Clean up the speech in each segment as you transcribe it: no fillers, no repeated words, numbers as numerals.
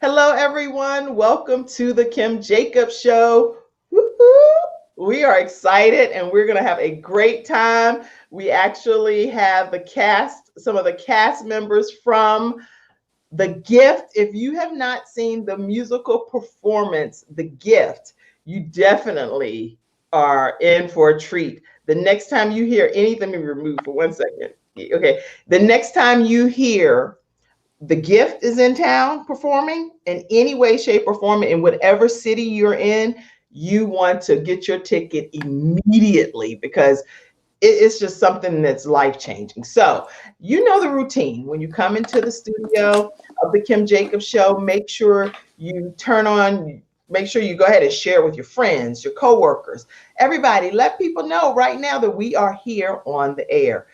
Hello, everyone. Welcome to the Kim Jacobs Show. Woo-hoo. We are excited and we're going to have a great time. We actually have some of the cast members from The Gift. If you have not seen the musical performance, The Gift, you definitely are in for a treat. The next time you hear anything, let me remove for 1 second. Okay. The next time you hear The Gift is in town performing in any way, shape, or form, in whatever city you're in, you want to get your ticket immediately because it's just something that's life-changing. So you know the routine. When you come into the studio of the Kim Jacobs Show, make sure you make sure you go ahead and share with your friends, your coworkers, everybody. Let people know right now that we are here on the air.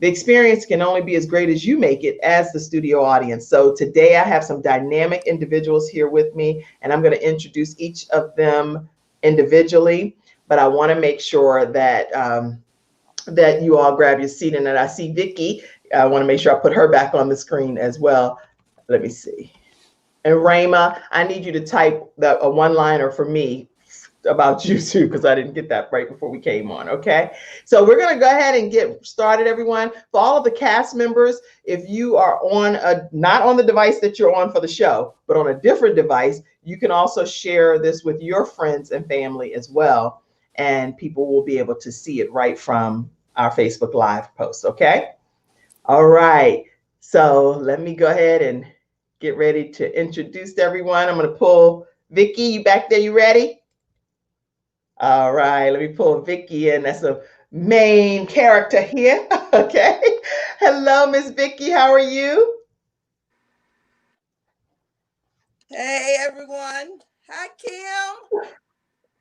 The experience can only be as great as you make it as the studio audience. So today I have some dynamic individuals here with me, and I'm going to introduce each of them individually, but I want to make sure that that you all grab your seat and that I see Vickie. I want to make sure I put her back on the screen as well. Let me see. And Rayma, I need you to type a one-liner for me about you too, because I didn't get that right before we came on. Okay, so we're going to go ahead and get started, everyone. For all of the cast members, if you are not on the device that you're on for the show, but on a different device, you can also share this with your friends and family as well, and people will be able to see it right from our Facebook Live post. Okay, all right, so let me go ahead and get ready to introduce everyone. I'm going to pull Vickie. You back there? You ready? All right, let me pull Vickie in. That's a main character here. Okay. Hello, Miss Vickie. How are you? Hey, everyone. Hi, Kim.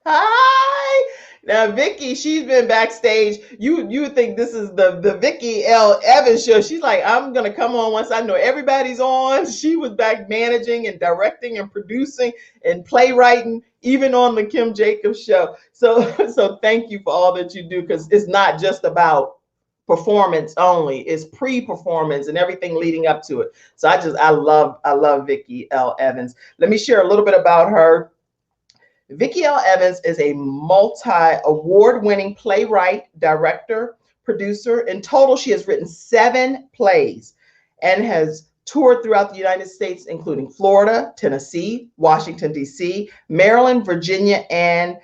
Hi. Now, Vickie, she's been backstage. You would think this is the Vickie L Evans show. She's like, I'm gonna come on once I know everybody's on. She was back managing and directing and producing and playwriting, even on the Kim Jacobs show. So thank you for all that you do, because it's not just about performance only. It's pre-performance and everything leading up to it. So I love Vickie L Evans. Let me share a little bit about her. Vickie L. Evans is a multi-award-winning playwright, director, producer. In total, she has written 7 plays and has toured throughout the United States, including Florida, Tennessee, Washington, D.C., Maryland, Virginia, and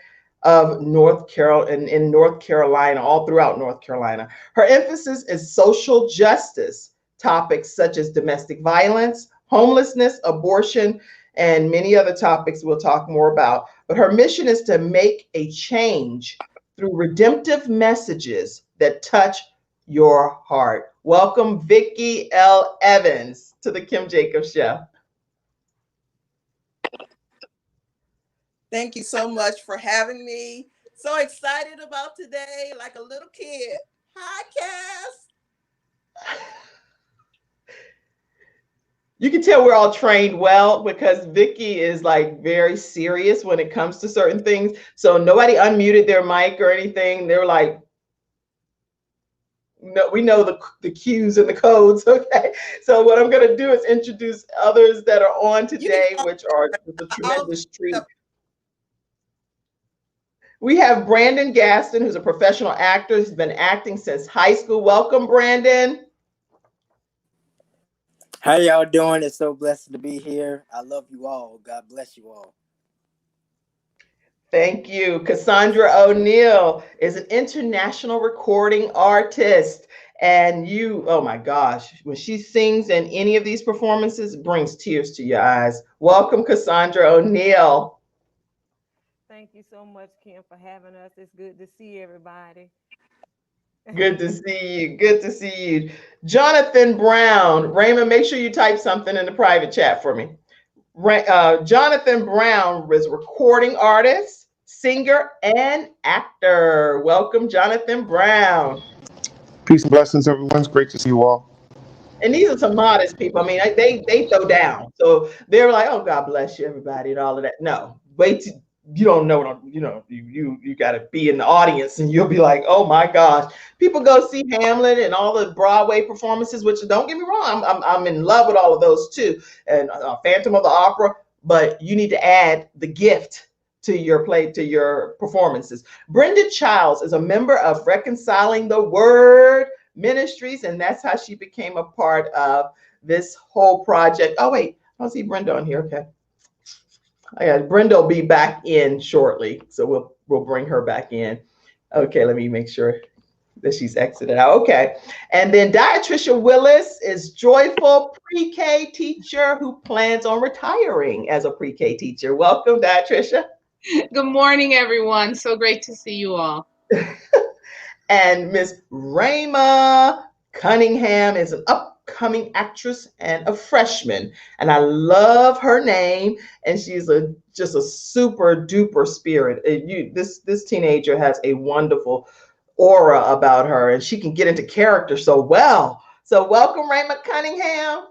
in North Carolina, all throughout North Carolina. Her emphasis is social justice topics such as domestic violence, homelessness, abortion, and many other topics we'll talk more about. But her mission is to make a change through redemptive messages that touch your heart. Welcome, Vickie L. Evans, to the Kim Jacobs Show. Thank you so much for having me. So excited about today, like a little kid. Hi, Cass. You can tell we're all trained well because Vickie is like very serious when it comes to certain things. So nobody unmuted their mic or anything. They're like, no, we know the cues and the codes. Okay. So what I'm going to do is introduce others that are on today, which are the tremendous treat. We have Brandon Gaston, who's a professional actor. He's been acting since high school. Welcome, Brandon. How y'all doing? It's so blessed to be here. I love you all. God bless you all. Thank you. Cassandra ONeal is an international recording artist. And oh my gosh, when she sings in any of these performances, it brings tears to your eyes. Welcome, Cassandra ONeal. Thank you so much, Kim, for having us. It's good to see everybody. Good to see you. Good to see you. Jonathan Brown. Raymond, make sure you type something in the private chat for me. Jonathan Brown is a recording artist, singer, and actor. Welcome, Jonathan Brown. Peace and blessings, everyone. It's great to see you all. And these are some modest people. I mean, they throw down. So they're like, oh, God bless you, everybody, and all of that. No, wait till you don't know what you got to be in the audience and you'll be like, oh my gosh. People go see Hamlet and all the Broadway performances, which don't get me wrong, I'm in love with all of those too. And Phantom of the Opera. but you need to add the gift to your play, to your performances. Brenda Childs is a member of Reconciling the Word Ministries, and that's how she became a part of this whole project. Oh wait, I don't see Brenda on here. Okay. Brenda will be back in shortly, so we'll bring her back in. Okay, let me make sure that she's exited out. Okay, and then Diatricia Willis is joyful pre-K teacher who plans on retiring as a pre-K teacher. Welcome, Diatricia. Good morning, everyone. So great to see you all. And Miss Rayma Cunningham is an upcoming actress and a freshman, and I love her name. And she's just a super duper spirit. This teenager has a wonderful aura about her, and she can get into character so well. So welcome, Rayma Cunningham.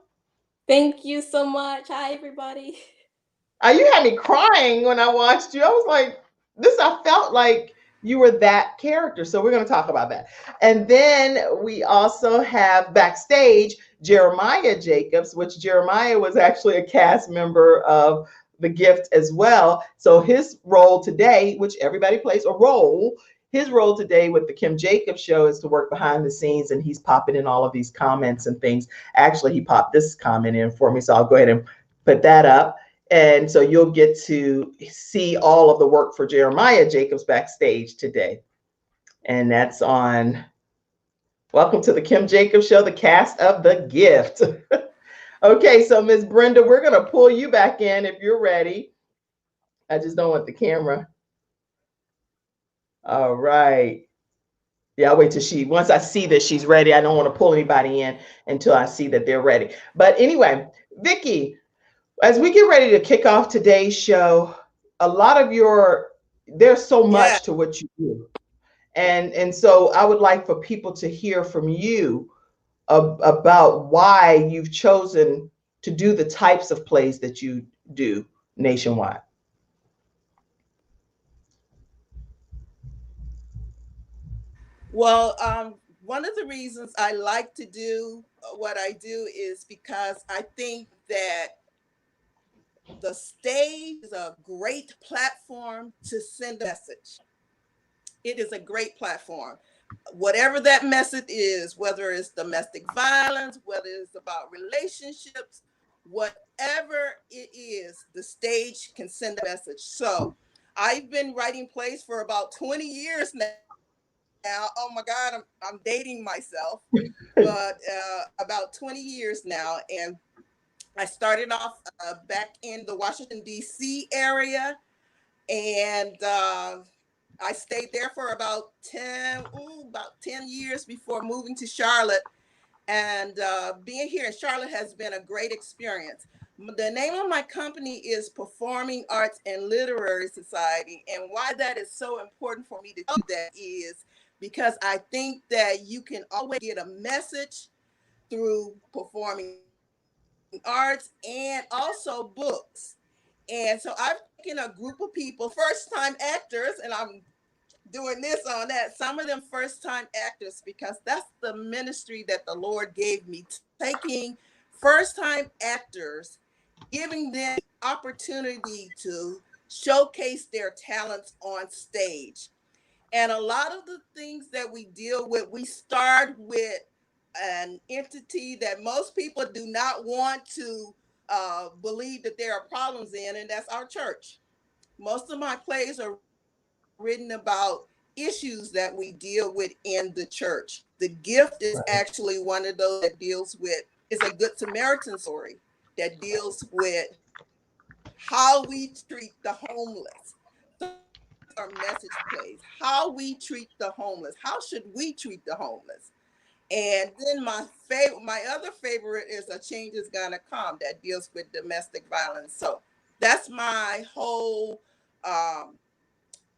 Thank you so much. Hi, everybody. You had me crying when I watched you. I was like, I felt like you were that character. So we're going to talk about that. And then we also have backstage Jeremiah Jacobs, which Jeremiah was actually a cast member of The Gift as well. So his role today, which everybody plays a role, his role today with the Kim Jacobs show is to work behind the scenes, and he's popping in all of these comments and things. Actually, he popped this comment in for me, so I'll go ahead and put that up. And so you'll get to see all of the work for Jeremiah Jacobs backstage today. And that's on Welcome to the Kim Jacobs Show, the cast of The Gift. Okay, so Ms. Brenda, we're going to pull you back in if you're ready. I just don't want the camera. All right. Yeah, I'll wait till once I see that she's ready, I don't want to pull anybody in until I see that they're ready. But anyway, Vicki, as we get ready to kick off today's show, there's so much to what you do. And so I would like for people to hear from you about why you've chosen to do the types of plays that you do nationwide. Well, one of the reasons I like to do what I do is because I think that the stage is a great platform to send a message. It is a great platform. Whatever that message is, whether it's domestic violence, whether it's about relationships, whatever it is, the stage can send a message. So I've been writing plays for about 20 years now. Oh my God, I'm dating myself, but about 20 years now. And I started off back in the Washington, D.C. area, and I stayed there for about 10 years before moving to Charlotte. And being here in Charlotte has been a great experience. The name of my company is Performing Arts and Literary Society. And why that is so important for me to do that is because I think that you can always get a message through performing arts and also books. And so I've taken a group of people, first-time actors, and I'm doing this on that. Some of them first-time actors, because that's the ministry that the Lord gave me, taking first-time actors, giving them the opportunity to showcase their talents on stage. And a lot of the things that we deal with, we start with an entity that most people do not want to believe that there are problems in, and that's our church. Most of my plays are written about issues that we deal with in the church. The Gift is actually one of those that deals with, is a Good Samaritan story that deals with how we treat the homeless. Our message plays, how we treat the homeless. How should we treat the homeless? And then my other favorite is A Change Is Gonna Come, that deals with domestic violence. So that's my whole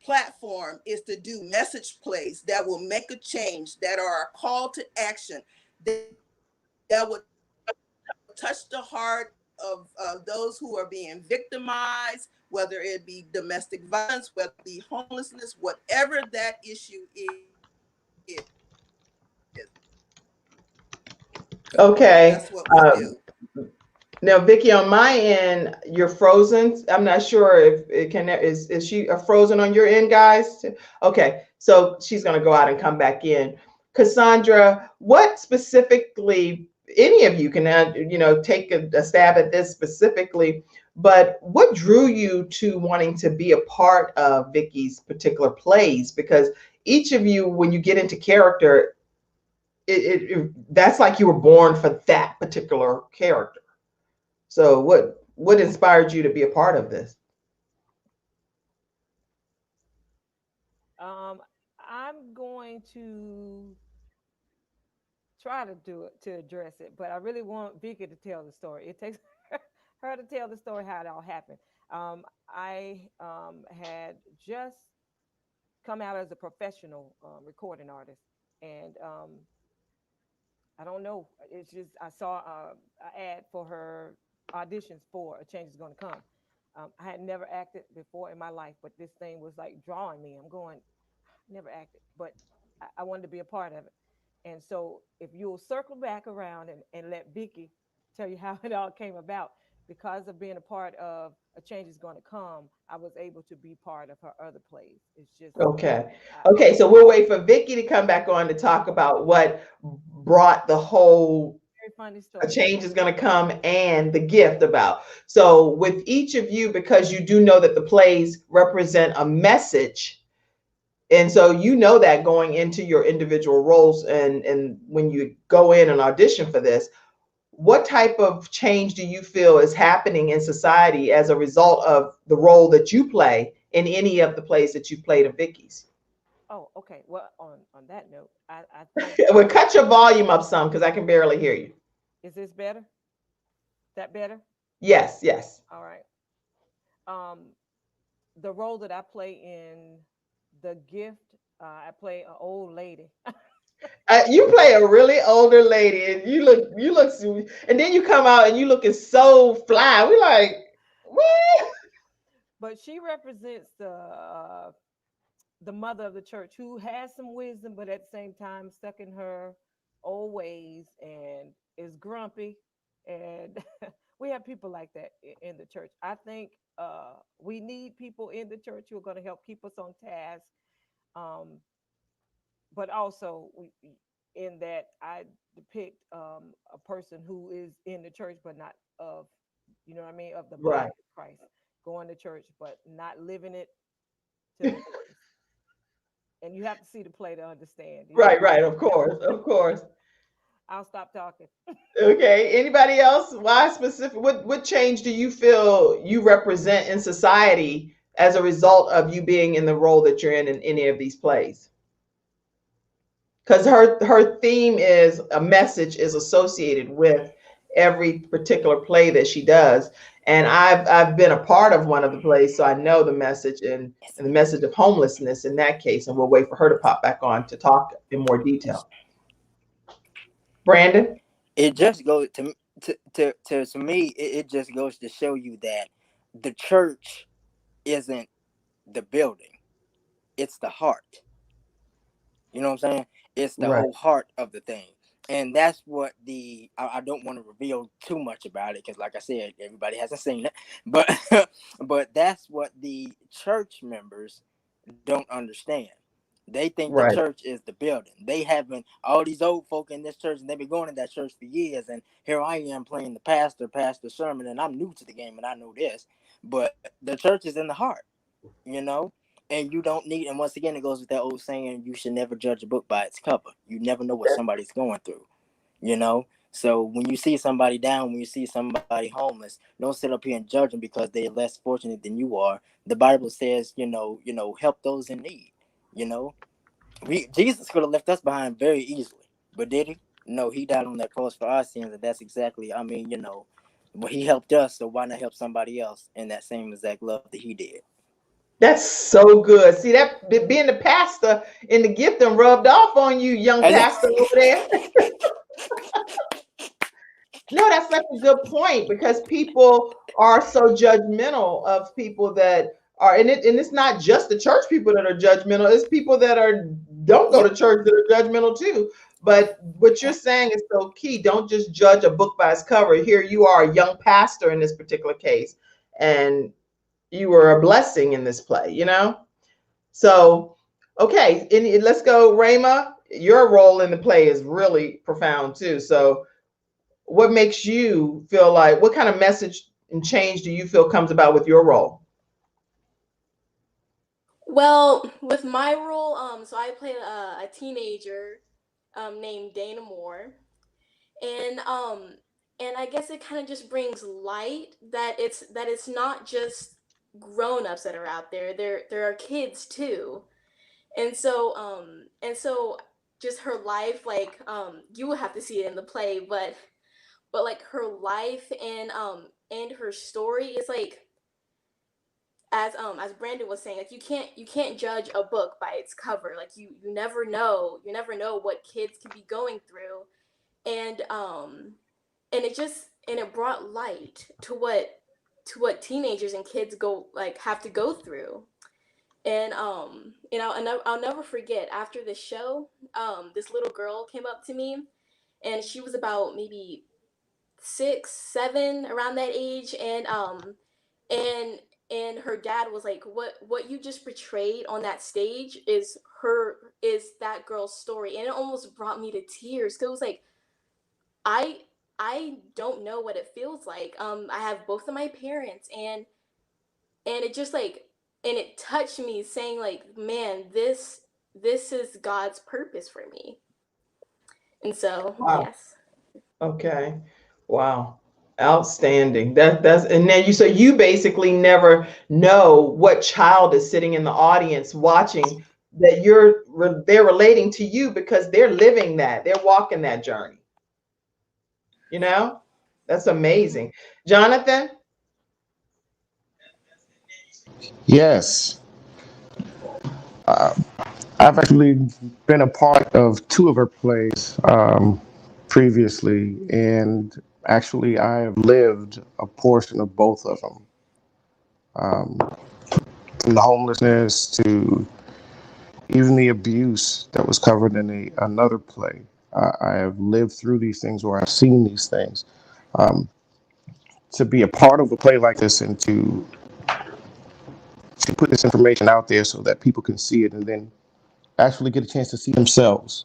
platform, is to do message plays that will make a change, that are a call to action, that would touch the heart of those who are being victimized, whether it be domestic violence, whether it be homelessness, whatever that issue is. Okay. That's what we do. Now, Vicki, on my end, you're frozen. I'm not sure if it can. Is she frozen on your end, guys? Okay, so she's going to go out and come back in. Cassandra, what specifically? Any of you can, take a stab at this specifically. But what drew you to wanting to be a part of Vicky's particular plays? Because each of you, when you get into character, that's like you were born for that particular character. So what inspired you to be a part of this? I'm going to try to do it to address it, but I really want Vicki to tell the story. It takes her to tell the story how it all happened. I had just come out as a professional recording artist, and I don't know. It's just I saw an ad for her auditions for A Change Is Going to Come. I had never acted before in my life, but this thing was like drawing me. I'm going, never acted, but I wanted to be a part of it. And so if you'll circle back around and let Vicki tell you how it all came about, because of being a part of A Change Is Going to Come, I was able to be part of her other plays. It's just okay. So we'll wait for Vicki to come back on to talk about what brought the whole very funny story. A Change Is Going to Come and the gift about. So with each of you, because you do know that the plays represent a message, and so you know that going into your individual roles, and when you go in and audition for this, what type of change do you feel is happening in society as a result of the role that you play in any of the plays that you played of Vicky's? Oh, okay. Well, on that note, I think Well, cut your volume up some because I can barely hear you. is this better? Is that better? Yes, yes. All right. The role that I play in The Gift, I play an old lady. You play a really older lady, and you look, and then you come out and you looking so fly. We're like, what? But she represents the mother of the church who has some wisdom, but at the same time stuck in her old ways and is grumpy. And we have people like that in the church. I think we need people in the church who are going to help keep us on task. But also, in that I depict a person who is in the church, but not of, you know what I mean, of the body Right. of Christ, going to church, but not living it to the fullest. And you have to see the play to understand. Right. Of course. I'll stop talking. Okay. Anybody else? Why specific? What change do you feel you represent in society as a result of you being in the role that you're in any of these plays? Because her theme is a message is associated with every particular play that she does. And I've been a part of one of the plays, so I know the message and the message of homelessness in that case. And we'll wait for her to pop back on to talk in more detail. Brandon? It just goes to me. It just goes to show you that the church isn't the building; it's the heart. You know what I'm saying? It's the Right. whole heart of the thing. And that's what I don't want to reveal too much about it because, like I said, everybody hasn't seen it. But but that's what the church members don't understand. They think the Right. church is the building. They haven't, all these old folk in this church, and they've been going to that church for years. And here I am playing the pastor sermon, and I'm new to the game, and I know this. But the church is in the heart, you know? And you don't need, and once again, it goes with that old saying, you should never judge a book by its cover. You never know what somebody's going through, you know? So when you see somebody down, when you see somebody homeless, don't sit up here and judge them because they're less fortunate than you are. The Bible says, help those in need, you know? Jesus could have left us behind very easily, but did he? No, he died on that cross for our sins, and that's exactly, well, he helped us, so why not help somebody else in that same exact love that he did? That's so good. See, that being the pastor in the gift and rubbed off on you, young pastor over there. No, that's such a good point because people are so judgmental of people that are in it, and it's not just the church people that are judgmental. It's people that don't go to church that are judgmental too. But what you're saying is so key. Don't just judge a book by its cover. Here you are, a young pastor in this particular case, and you were a blessing in this play, you know? So, okay, and let's go, Rama. Your role in the play is really profound too. So, what makes you feel like, what kind of message and change do you feel comes about with your role? Well, with my role, so I played a teenager named Dana Moore, and I guess it kind of just brings light that it's not just grown-ups that are out there. There are kids too. And so just her life, like you will have to see it in the play, but like her life and her story is like, as Brandon was saying, like you can't judge a book by its cover. Like you never know what kids can be going through. And it brought light to what teenagers and kids have to go through. And I'll never forget, after the show, this little girl came up to me, and she was about maybe 6, 7, around that age, and her dad was like, what you just portrayed on that stage is that girl's story. And it almost brought me to tears, because it was like, I don't know what it feels like. I have both of my parents, and it just like, and it touched me, saying like, man, this is God's purpose for me. And so, Wow. yes. Okay. Wow. Outstanding. That's and then you basically never know what child is sitting in the audience watching, that they're relating to you because they're living that, they're walking that journey. You know? That's amazing. Jonathan? Yes. Uh, I've actually been a part of 2 of her plays previously, and actually I have lived a portion of both of them. From the homelessness to even the abuse that was covered in another play. I have lived through these things, or I've seen these things. To be a part of a play like this, and to put this information out there so that people can see it, and then actually get a chance to see themselves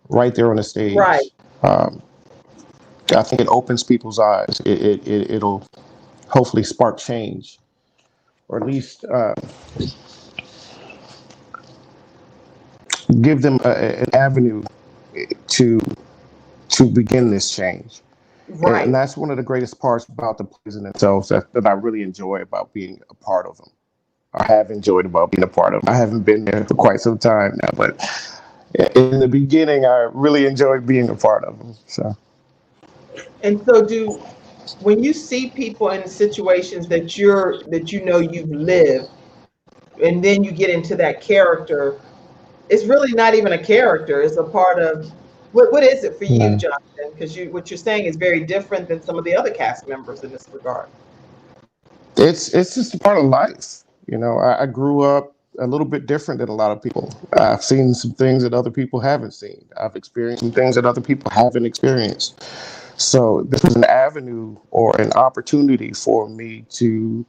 right there on the stage. Right. I think it opens people's eyes. It'll hopefully spark change, or at least give them an avenue to begin this change. Right. And that's one of the greatest parts about the plays in themselves that I really enjoy about being a part of them. I have enjoyed about being a part of them. I haven't been there for quite some time now, but in the beginning, I really enjoyed being a part of them. So. And so when you see people in situations that you've lived, and then you get into that character, it's really not even a character, it's a part of what is it for you, Jonathan? Because what you're saying is very different than some of the other cast members in this regard. It's just a part of life. You know, I grew up a little bit different than a lot of people. I've seen some things that other people haven't seen. I've experienced some things that other people haven't experienced. So this was an avenue or an opportunity for me to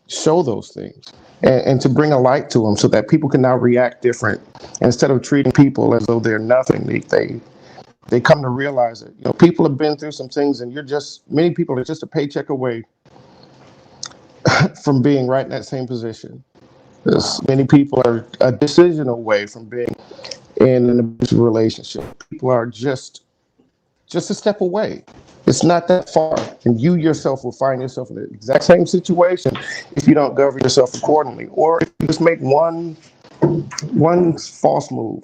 show those things, and to bring a light to them so that people can now react different. Instead of treating people as though they're nothing, they come to realize that, you know, people have been through some things, and many people are just a paycheck away from being right in that same position. Many people are a decision away from being in an abusive relationship. People are just a step away. It's not that far, and you yourself will find yourself in the exact same situation if you don't govern yourself accordingly, or if you just make one false move.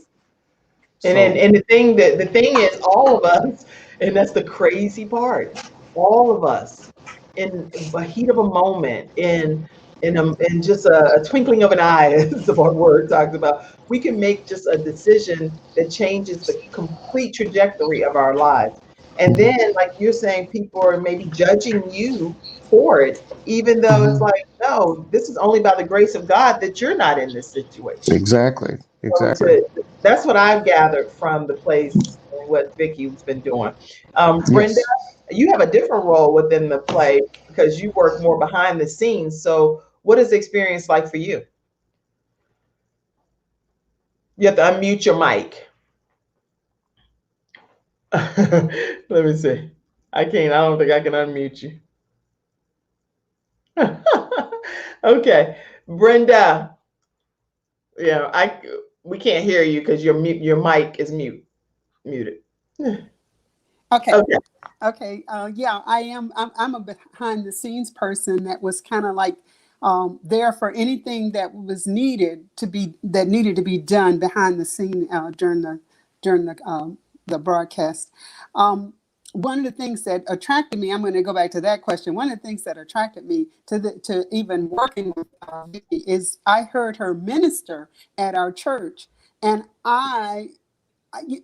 And the thing is, all of us, and that's the crazy part, all of us, in the heat of a moment, in just a twinkling of an eye, as the word talks about, we can make just a decision that changes the complete trajectory of our lives. And then, like you're saying, people are maybe judging you for it, even though it's like, no, this is only by the grace of God that you're not in this situation. Exactly. Exactly. That's what I've gathered from the plays and what Vicky's been doing. Brenda, Yes. you have a different role within the play because you work more behind the scenes. So what is the experience like for you? You have to unmute your mic. Let me see. I don't think I can unmute you. Okay. Brenda, we can't hear you because your mic is muted. Okay. Okay. Okay. Yeah, I'm a behind the scenes person that was kind of like there for anything that was needed to be done behind the scene during the broadcast. One of the things that attracted me, I'm going to go back to that question. One of the things that attracted me to even working with Vickie is I heard her minister at our church, and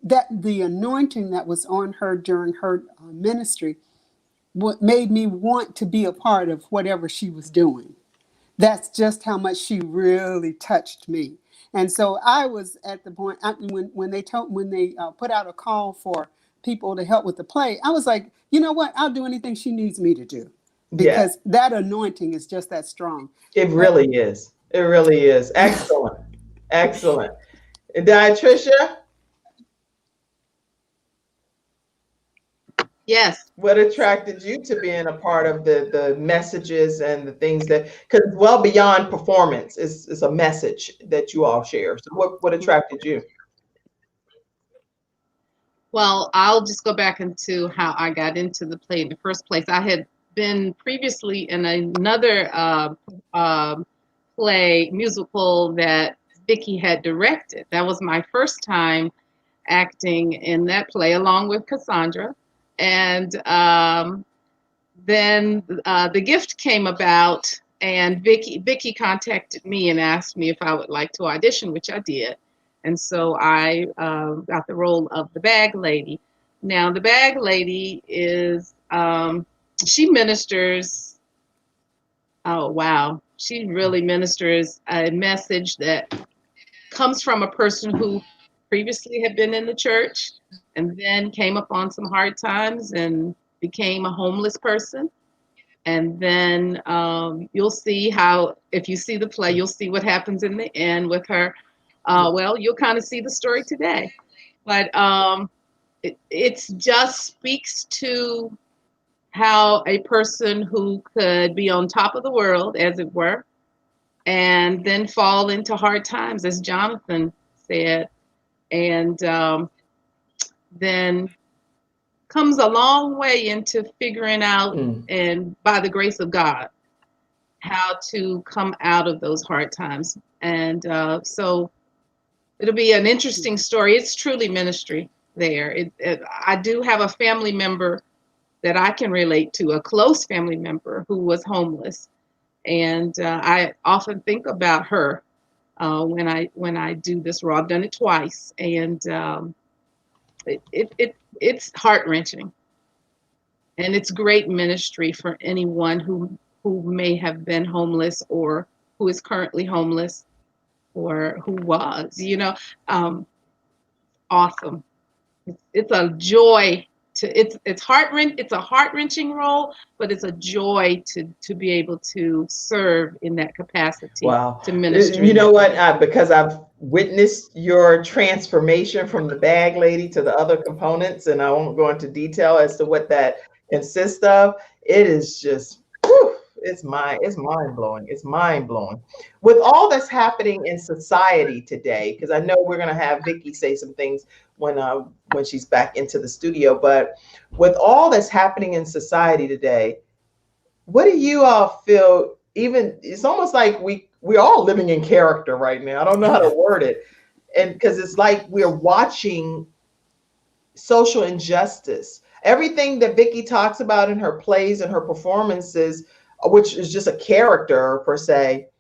that the anointing that was on her during her ministry what made me want to be a part of whatever she was doing. That's just how much she really touched me. And so I was at the point when they put out a call for people to help with the play, I was like, you know what? I'll do anything she needs me to do Yeah, because that anointing is just that strong. it But really is. It really is. Excellent. Excellent. Dietrisha, Yes. what attracted you to being a part of the messages and the things that, because well beyond performance is a message that you all share. So what attracted you? Well, I'll just go back into how I got into the play in the first place. I had been previously in another play musical that Vickie had directed. That was my first time acting in that play along with Cassandra. And then the gift came about, and Vickie contacted me and asked me if I would like to audition, which I did. And so I got the role of the bag lady. Now, the bag lady is, she ministers, oh, wow. She really ministers a message that comes from a person who previously had been in the church and then came upon some hard times and became a homeless person. And then you'll see how, if you see the play, you'll see what happens in the end with her. Well, you'll kind of see the story today. But it just speaks to how a person who could be on top of the world, as it were, and then fall into hard times, as Jonathan said, and then comes a long way into figuring out, and by the grace of God, how to come out of those hard times. And so it'll be an interesting story. It's truly ministry there. I do have a family member that I can relate to, a close family member who was homeless. And I often think about her when I do this role. I've done it twice, and it's heart-wrenching. And it's great ministry for anyone who may have been homeless or who is currently homeless or who was, awesome. It's a joy it's a heart-wrenching role, but it's a joy to be able to serve in that capacity. Wow. To minister. You know what? Because I've witnessed your transformation from the bag lady to the other components, and I won't go into detail as to what that consists of. It is just, whew, it's mind-blowing. It's mind-blowing. With all that's happening in society today, because I know we're going to have Vickie say some things when she's back into the studio, but with all that's happening in society today, what do you all feel? Even it's almost like we're all living in character right now. I don't know how to word it, and because it's like we're watching social injustice. Everything that Vickie talks about in her plays and her performances, which is just a character per se,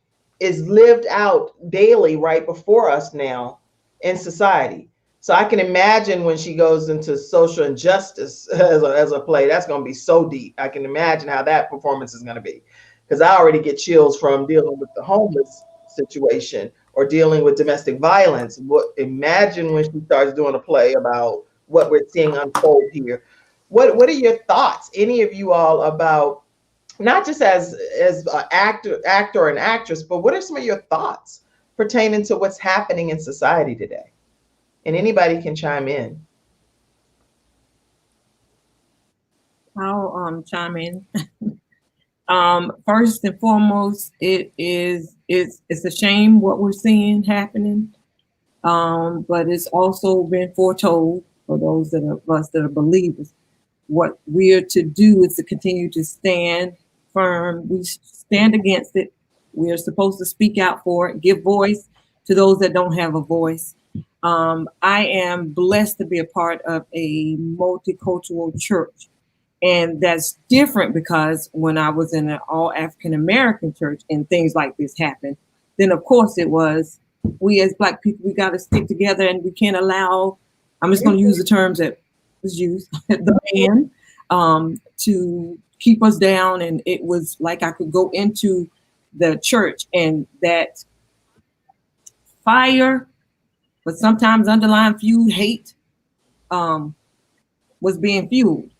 is lived out daily right before us now in society. So I can imagine when she goes into social injustice as a play, that's going to be so deep. I can imagine how that performance is going to be, because I already get chills from dealing with the homeless situation or dealing with domestic violence. Imagine when she starts doing a play about what we're seeing unfold here. What are your thoughts, any of you all, about not just as an actor and actress, but what are some of your thoughts pertaining to what's happening in society today? And anybody can chime in. I'll chime in. First and foremost, it's a shame what we're seeing happening. But it's also been foretold for those of us that are believers. What we're to do is to continue to stand firm. We stand against it. We're supposed to speak out for it, give voice to those that don't have a voice. I am blessed to be a part of a multicultural church. And that's different because when I was in an all African American church and things like this happened, then of course it was, we as Black people, we got to stick together and we can't allow, I'm just going to use the terms that was used, the man to keep us down. And it was like I could go into the church and that fire, but sometimes underlying feud, hate was being fueled.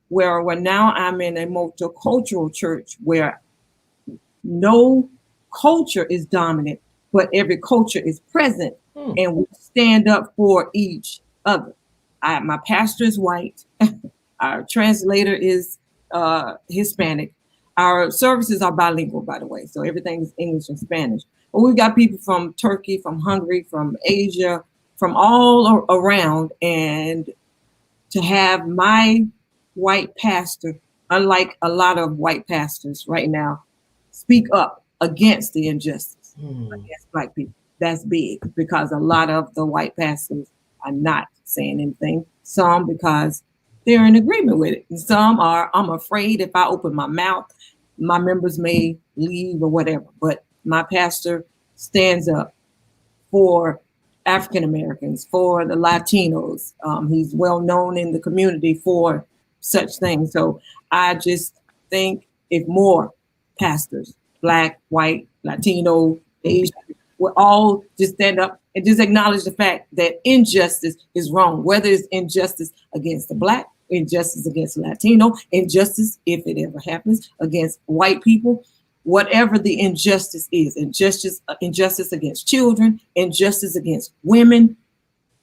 Where now I'm in a multicultural church where no culture is dominant, but every culture is present, and we stand up for each other. My pastor is white. Our translator is Hispanic. Our services are bilingual, by the way, so everything is English and Spanish. But we've got people from Turkey, from Hungary, from Asia, from all around, and to have my white pastor, unlike a lot of white pastors right now, speak up against the injustice against Black people. That's big because a lot of the white pastors are not saying anything. Some because they're in agreement with it. And some are, I'm afraid if I open my mouth, my members may leave or whatever. But my pastor stands up for African Americans, for the Latinos. He's well known in the community for such things. So I just think if more pastors, Black, white, Latino, Asian, will all just stand up and just acknowledge the fact that injustice is wrong, whether it's injustice against the Black, injustice against Latino, injustice, if it ever happens, against white people, whatever the injustice is, injustice against children, injustice against women,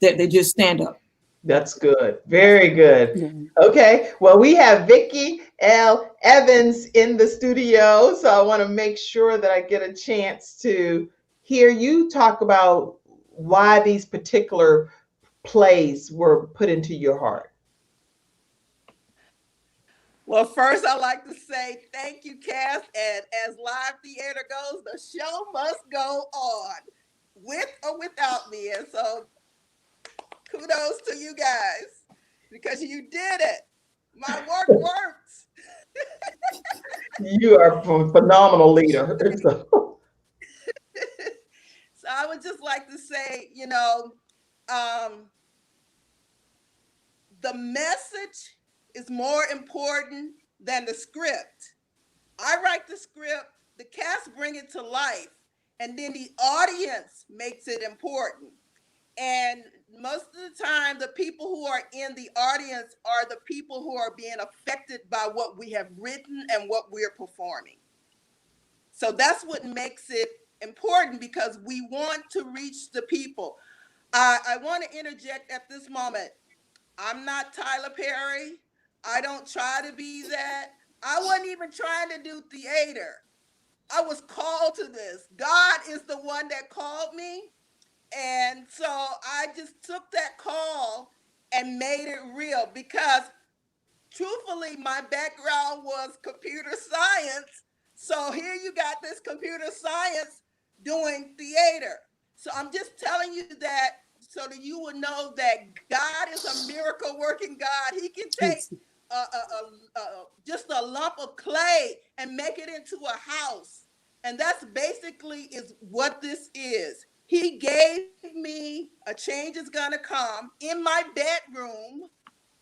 that they just stand up. That's good. Very good. Okay. Well, we have Vickie L. Evans in the studio. So I want to make sure that I get a chance to hear you talk about why these particular plays were put into your heart. Well, first I'd like to say thank you, Cass. And as live theater goes, the show must go on with or without me. And so kudos to you guys because you did it. My work works. You are a phenomenal leader. So I would just like to say, the message is more important than the script. I write the script, the cast bring it to life, and then the audience makes it important. And most of the time, the people who are in the audience are the people who are being affected by what we have written and what we're performing. So that's what makes it important because we want to reach the people. I want to interject at this moment. I'm not Tyler Perry. I don't try to be that. I wasn't even trying to do theater. I was called to this. God is the one that called me. And so I just took that call and made it real because truthfully, my background was computer science. So here you got this computer science doing theater. So I'm just telling you that so that you will know that God is a miracle working God. He can take just a lump of clay and make it into a house. And that's basically is what this is. He gave me A Change Is Gonna Come in my bedroom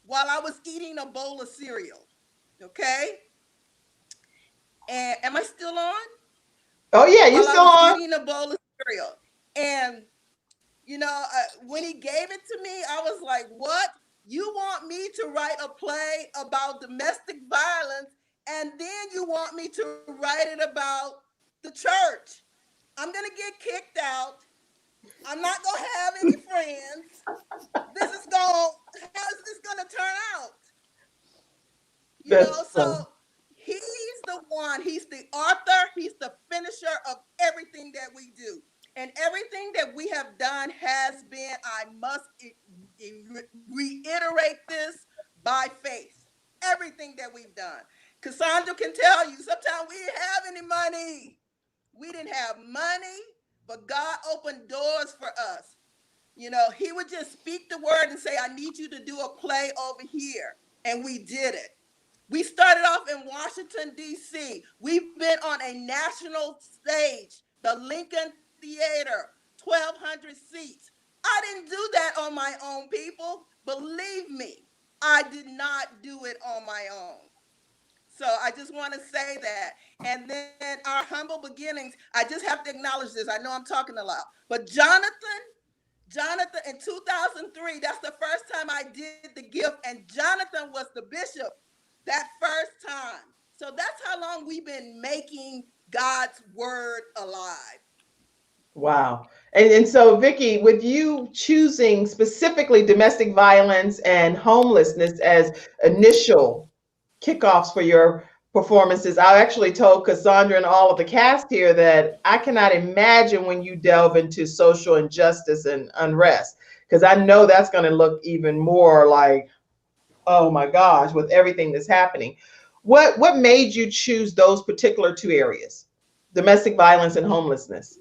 while I was eating a bowl of cereal. Okay? And am I still on? Oh yeah, you're still on. Eating a bowl of cereal. And when he gave it to me, I was like, what? You want me to write a play about domestic violence, and then you want me to write it about the church? I'm going to get kicked out. I'm not going to have any friends. How is this going to turn out? That's So he's the one, he's the author, he's the finisher of everything that we do. And everything that we have done has been, I must reiterate this, by faith. Everything that we've done. Cassandra can tell you, sometimes we didn't have any money. We didn't have money, but God opened doors for us. He would just speak the word and say, I need you to do a play over here. And we did it. We started off in Washington, D.C. We've been on a national stage, the Lincoln Theater, 1,200 seats. I didn't do that on my own, people. Believe me, I did not do it on my own. So I just want to say that. And then our humble beginnings, I just have to acknowledge this. I know I'm talking a lot, but Jonathan, in 2003, that's the first time I did the gift, and Jonathan was the bishop that first time. So that's how long we've been making God's word alive. wow. And so, Vicki, with you choosing specifically domestic violence and homelessness as initial kickoffs for your performances, I actually told Cassandra and all of the cast here that I cannot imagine when you delve into social injustice and unrest, because I know that's going to look even more like, oh my gosh, with everything that's happening. What made you choose those particular two areas, domestic violence and homelessness?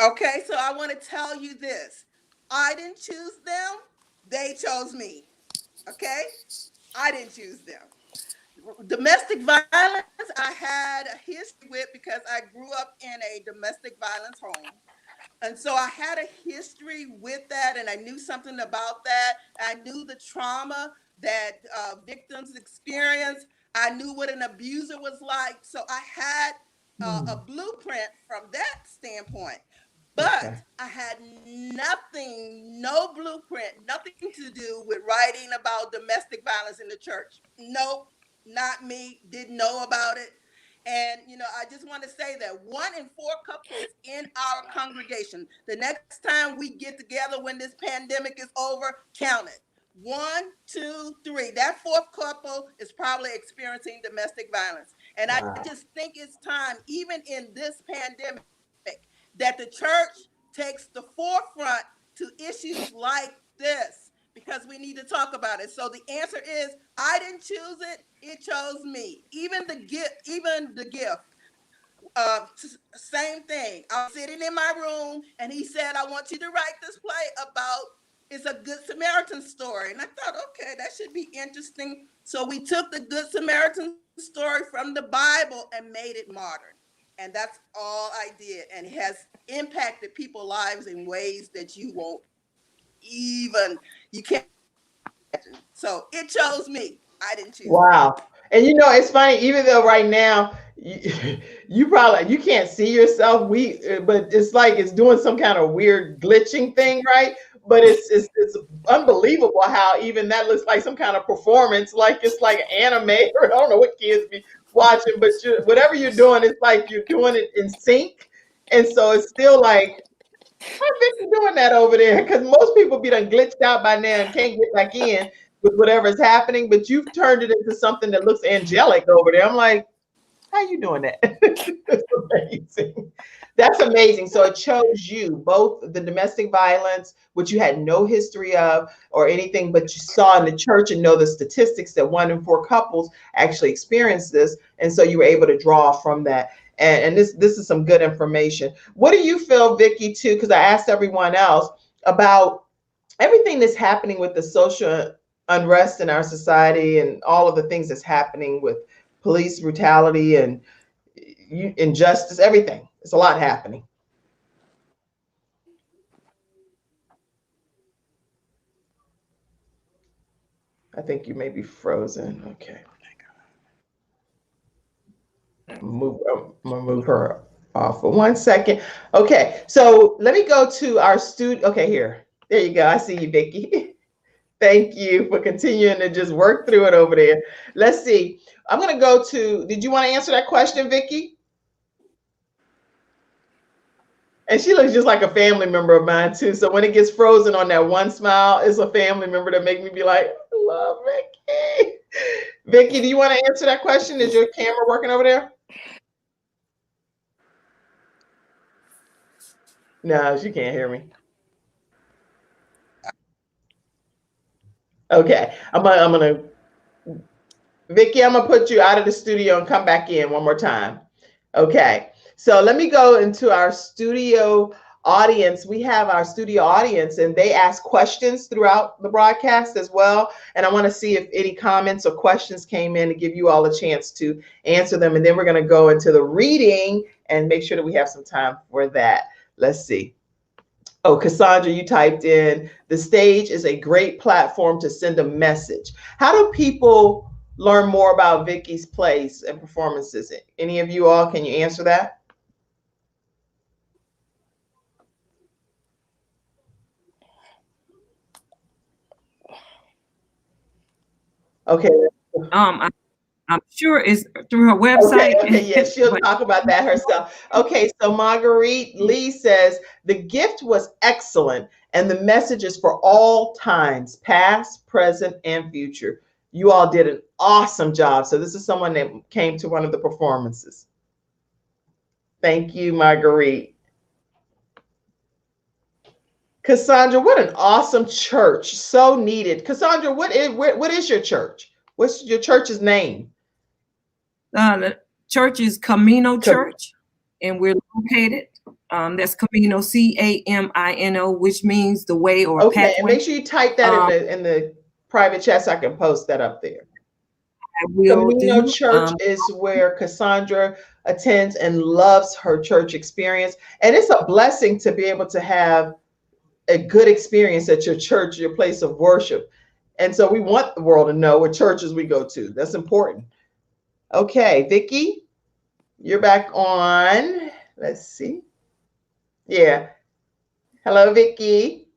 Okay, so I want to tell you this. I didn't choose them. They chose me. Okay? I didn't choose them. Domestic violence, I had a history with because I grew up in a domestic violence home. And so I had a history with that, and I knew something about that. I knew the trauma that victims experience. I knew what an abuser was like. So I had a blueprint from that standpoint. But Okay. I had nothing, no blueprint, nothing to do with writing about domestic violence in the church. Nope, not me, didn't know about it. And, I just want to say that 1 in 4 couples in our congregation, the next time we get together when this pandemic is over, count it. 1, 2, 3. That fourth couple is probably experiencing domestic violence. And I Wow. just think it's time, even in this pandemic, that the church takes the forefront to issues like this, because we need to talk about it. So the answer is, I didn't choose it, it chose me. Even the gift. Same thing. I was sitting in my room and he said, I want you to write this play about, it's a Good Samaritan story. And I thought, okay, that should be interesting. So we took the Good Samaritan story from the Bible and made it modern. And that's all I did. And it has impacted people's lives in ways that you can't imagine. So it chose me. I didn't choose it. Wow. And it's funny, even though right now you probably you can't see yourself, but it's like it's doing some kind of weird glitching thing, right? But it's unbelievable how even that looks like some kind of performance, like it's like anime, or I don't know what kids be watching, but whatever you're doing, it's like you're doing it in sync. And so it's still like, how Vicki doing that over there? Because most people be done glitched out by now and can't get back in with whatever is happening. But you've turned it into something that looks angelic over there. I'm like, how you doing that? That's amazing. That's amazing. So it chose you, both the domestic violence, which you had no history of or anything, but you saw in the church and know the statistics that 1 in 4 couples actually experience this. And so you were able to draw from that. And this is some good information. What do you feel, Vicki, too? Because I asked everyone else about everything that's happening with the social unrest in our society and all of the things that's happening with police brutality and injustice, everything. It's a lot happening. I think you may be frozen. Okay. I'm gonna move her up. off for 1 second. Okay, so let me go to our studio. Okay, here. There you go. I see you, Vicki. Thank you for continuing to just work through it over there. Let's see. I'm going to go to, did you want to answer that question, Vicki? And she looks just like a family member of mine too. So when it gets frozen on that one smile, it's a family member that make me be like, I love Vicki. Vicki, do you want to answer that question? Is your camera working over there? No, she can't hear me. Okay, I'm gonna Vicki, I'm gonna put you out of the studio and come back in one more time. Okay, so let me go into our studio audience. We have our studio audience and they ask questions throughout the broadcast as well. And I want to see if any comments or questions came in to give you all a chance to answer them. And then we're going to go into the reading and make sure that we have some time for that. Let's see. Oh, Cassandra, you typed in, the stage is a great platform to send a message. How do people learn more about Vicki's plays and performances? Any of you all, can you answer that? Okay. I'm sure it's through her website. Okay, yeah, she'll talk about that herself. Okay, so Marguerite Lee says, the gift was excellent and the message is for all times, past, present, and future. You all did an awesome job. So this is someone that came to one of the performances. Thank you, Marguerite. Cassandra, what an awesome church. So needed. Cassandra, what is your church? What's your church's name? The church is Camino Church, and we're located. That's Camino, Camino, which means the way or okay, pathway. And make sure you type that in the private chat so I can post that up there. Camino Church is where Cassandra attends and loves her church experience. And it's a blessing to be able to have a good experience at your church, your place of worship. And so we want the world to know what churches we go to. That's important. Okay, Vicki, you're back on. Let's see. Yeah. Hello, Vicki.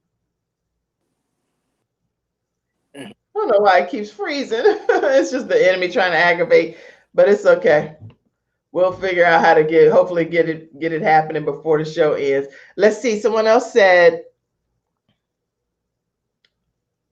I don't know why it keeps freezing. It's just the enemy trying to aggravate, but it's okay. We'll figure out how to hopefully get it happening before the show ends. Let's see. Someone else said,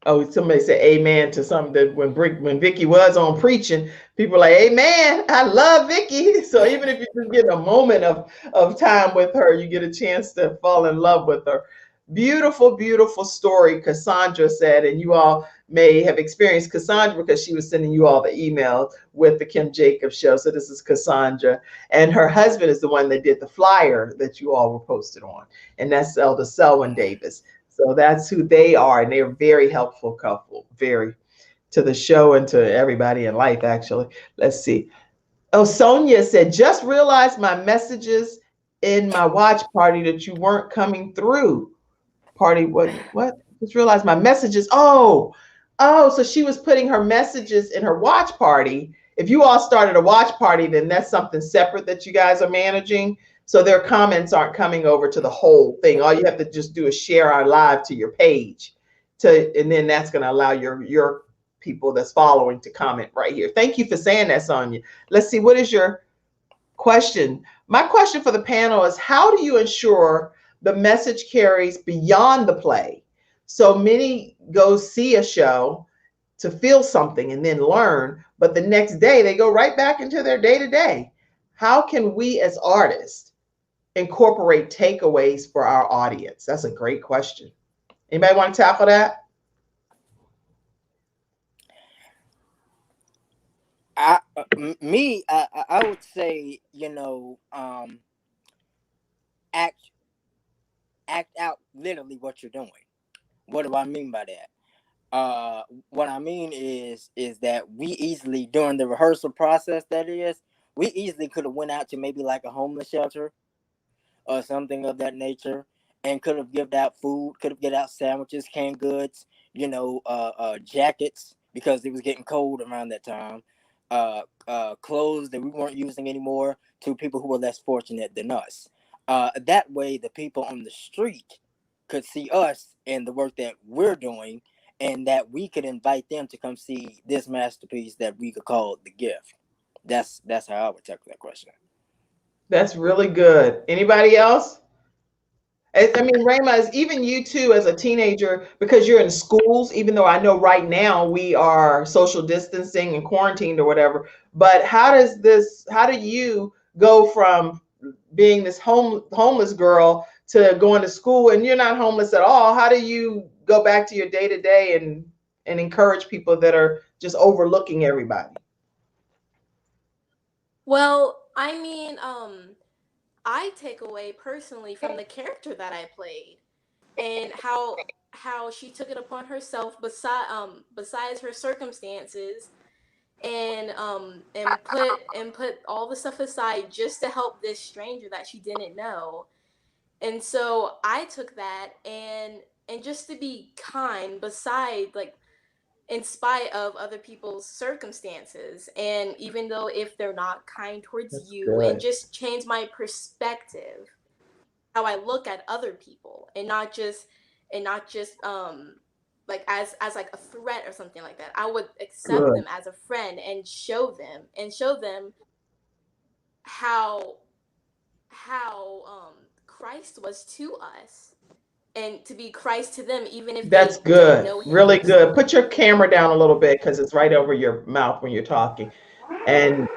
oh, somebody said amen to something that when Vicki was on preaching, people were like, amen, I love Vicki. So even if you just get a moment of time with her, you get a chance to fall in love with her. Beautiful, beautiful story, Cassandra said, and you all may have experienced Cassandra because she was sending you all the email with the Kim Jacobs show. So this is Cassandra, and her husband is the one that did the flyer that you all were posted on, and that's Elder Selwyn Davis. So that's who they are, and they're a very helpful couple, very, to the show and to everybody in life, actually. Let's see. Oh, Sonia said, just realized my messages in my watch party that you weren't coming through. Party, what? Just realized my messages. Oh, so she was putting her messages in her watch party. If you all started a watch party, then that's something separate that you guys are managing. So their comments aren't coming over to the whole thing. All you have to just do is share our live to your page, and then that's going to allow your people that's following to comment right here. Thank you for saying that, Sonia. Let's see, what is your question? My question for the panel is, how do you ensure the message carries beyond the play? So many go see a show to feel something and then learn, but the next day they go right back into their day-to-day. How can we as artists incorporate takeaways for our audience? That's a great question. Anybody want to tackle that? I would say, act out literally what you're doing. What do I mean by that? What I mean is that we easily, during the rehearsal process, we easily could have went out to maybe like a homeless shelter or something of that nature, and could have given out food, could have given out sandwiches, canned goods, jackets, because it was getting cold around that time. clothes that we weren't using anymore to people who were less fortunate than us. That way, the people on the street could see us and the work that we're doing, and that we could invite them to come see this masterpiece that we could call the gift. That's how I would tackle that question. That's really good. Anybody else? I mean, Rayma, is even you too as a teenager, because you're in schools, even though I know right now we are social distancing and quarantined or whatever, but how do you go from being this homeless girl to going to school and you're not homeless at all? How do you go back to your day to day and encourage people that are just overlooking everybody? Well, I mean, I take away personally from the character that I played and how she took it upon herself besides her circumstances and put all the stuff aside just to help this stranger that she didn't know. And so I took that and just to be kind beside like in spite of other people's circumstances, and even though if they're not kind towards That's you, and good. just change my perspective, how I look at other people, and not just like as like a threat or something like that. I would accept Good. them as a friend and show them how Christ was to us, and to be Christ to them even if That's they don't good. know him Really good. personally. Put your camera down a little bit because it's right over your mouth when you're talking. And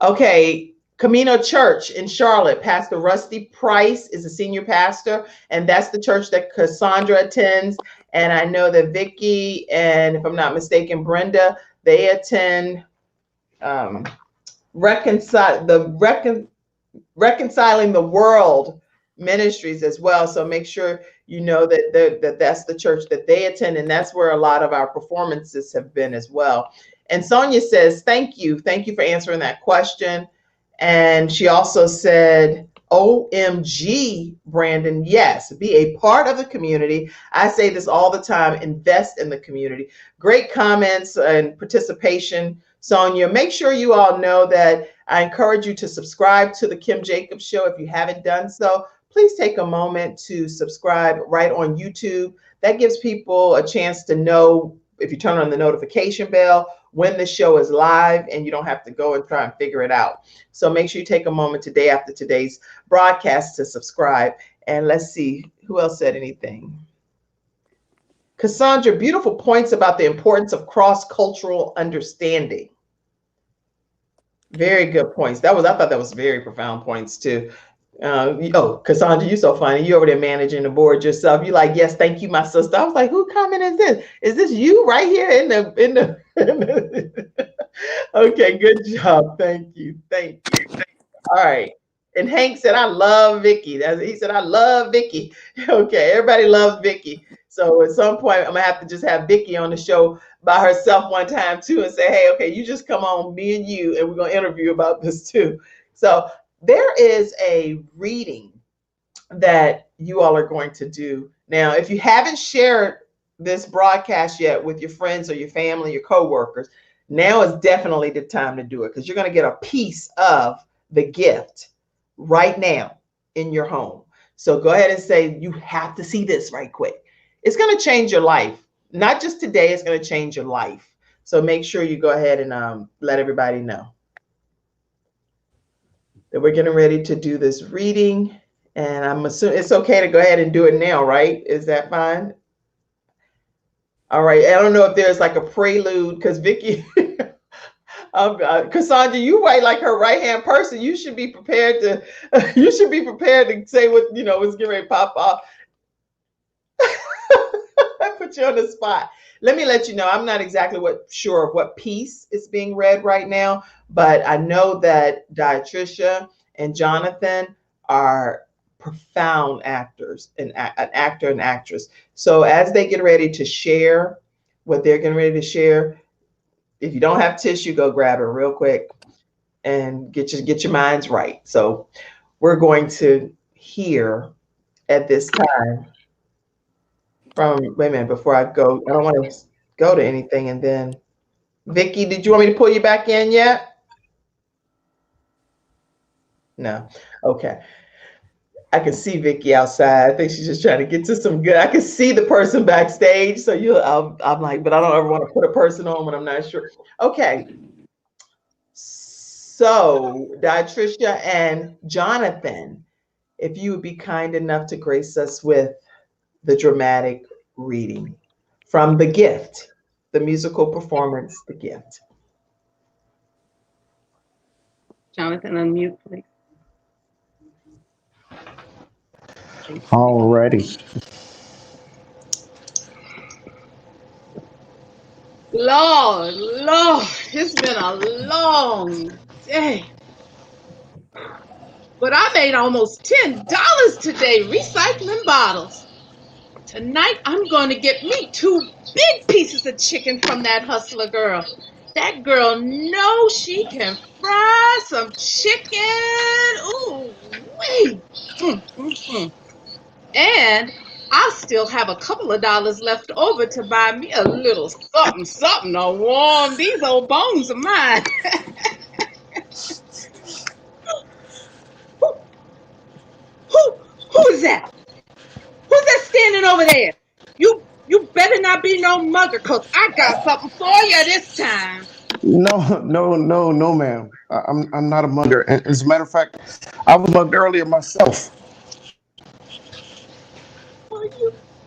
okay, Camino Church in Charlotte, Pastor Rusty Price is a senior pastor, and that's the church that Cassandra attends. And I know that Vickie and, if I'm not mistaken, Brenda, they attend um, reconciling the world ministries as well. So make sure you know that that's the church that they attend, and that's where a lot of our performances have been as well. And Sonia says, thank you for answering that question. And she also said, OMG, Brandon, yes, be a part of the community. I say this all the time, invest in the community. Great comments and participation, Sonia. Make sure you all know that I encourage you to subscribe to the Kim Jacobs Show. If you haven't done so, please take a moment to subscribe right on YouTube. That gives people a chance to know, if you turn on the notification bell, when the show is live, and you don't have to go and try and figure it out. So make sure you take a moment today after today's broadcast to subscribe. And let's see who else said anything. Cassandra, beautiful points about the importance of cross-cultural understanding. Very good points. I thought that was very profound points too. Cassandra, you're so funny. You over there managing the board yourself. You like, yes, thank you, my sister. I was like, who comment is this? Is this you right here in the Okay, good job. Thank you. Thank you. All right. And Hank said, I love Vicky. He said, I love Vicky. Okay, everybody loves Vicky. So at some point, I'm gonna have to just have Vicky on the show by herself one time too, and say, hey, okay, you just come on, me and you, and we're gonna interview about this too. So there is a reading that you all are going to do. Now, if you haven't shared this broadcast yet with your friends or your family, your coworkers, now is definitely the time to do it, because you're going to get a piece of the gift right now in your home. So go ahead and say, you have to see this right quick. It's going to change your life. Not just today, it's going to change your life. So make sure you go ahead and let everybody know that we're getting ready to do this reading. And I'm assuming it's okay to go ahead and do it now, right? Is that fine? All right. I don't know if there's like a prelude, because Vicky, Cassandra, you right like her right-hand person. You should be prepared to, say what, what's getting ready to pop off. I put you on the spot. Let me let you know, I'm not exactly sure of what piece is being read right now, but I know that Diatricia and Jonathan are profound actors, an actor and actress. So as they get ready to share what they're getting ready to share, if you don't have tissue, go grab it real quick and get your minds right. So we're going to hear at this time from, wait a minute, before I go, I don't want to go to anything and then Vickie, did you want me to pull you back in yet? No. Okay. I can see Vickie outside. I think she's just trying to get to some good. I can see the person backstage. So I'm like, but I don't ever want to put a person on when I'm not sure. Okay. So, Diatricia and Jonathan, if you would be kind enough to grace us with the dramatic reading from The Gift, the musical performance, The Gift. Jonathan, unmute, please. Alrighty. Lord, it's been a long day. But I made almost $10 today recycling bottles. Tonight, I'm going to get me 2 big pieces of chicken from that hustler girl. That girl knows she can fry some chicken. Ooh, wee. And I still have a couple of dollars left over to buy me a little something to warm these old bones of mine. Who is that? Who's that standing over there? You better not be no mugger, cause I got something for you this time. No, ma'am. I'm not a mugger. As a matter of fact, I was mugged earlier myself.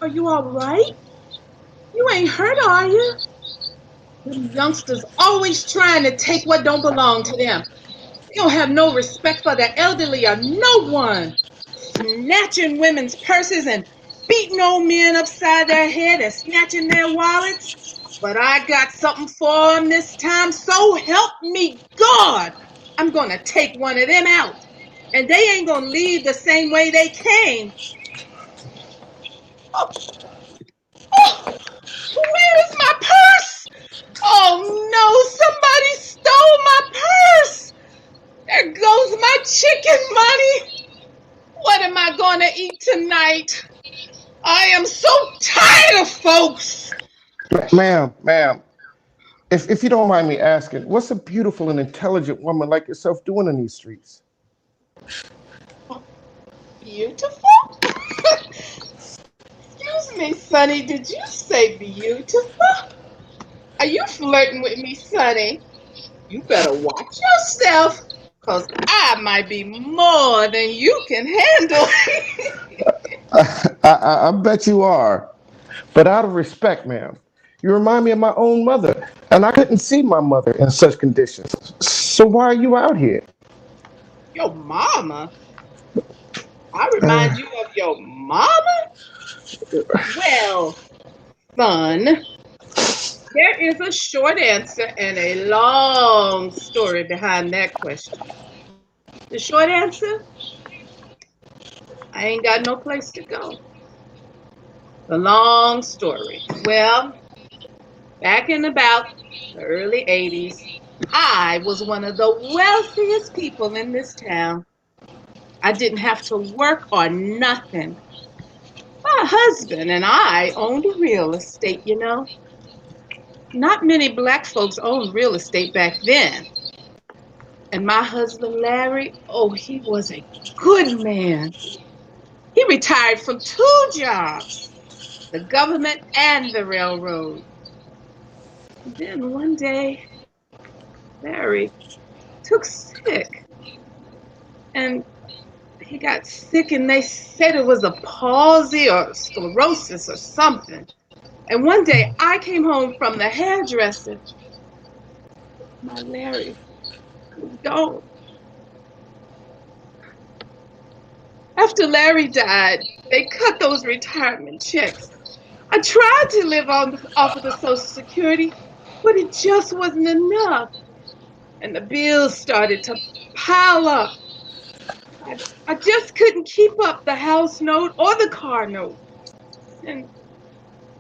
Are you all right? You ain't hurt, are you? Them youngsters always trying to take what don't belong to them. They don't have no respect for the elderly or no one. Snatching women's purses and beating old men upside their head and snatching their wallets. But I got something for them this time, so help me God. I'm going to take one of them out. And they ain't going to leave the same way they came. Oh, where is my purse? Oh no, somebody stole my purse. There goes my chicken money. What am I going to eat tonight? I am so tired of folks. Ma'am, if you don't mind me asking, what's a beautiful and intelligent woman like yourself doing in these streets? Beautiful? Excuse me, Sonny, did you say beautiful? Are you flirting with me, Sonny? You better watch yourself, because I might be more than you can handle. I bet you are. But out of respect, ma'am, you remind me of my own mother, and I couldn't see my mother in such conditions. So why are you out here? Your mama? I remind you of your mama? Well, son, there is a short answer and a long story behind that question. The short answer? I ain't got no place to go. The long story. Well, back in about the early 80s, I was one of the wealthiest people in this town. I didn't have to work or nothing. My husband and I owned real estate, you know. Not many Black folks owned real estate back then. And my husband, Larry, oh, he was a good man. He retired from 2 jobs, the government and the railroad. And then one day, Larry took sick. And he got sick and they said it was a palsy or sclerosis or something. And one day I came home from the hairdresser. My Larry was gone. After Larry died, they cut those retirement checks. I tried to live off of the Social Security, but it just wasn't enough. And the bills started to pile up. I just couldn't keep up the house note or the car note. And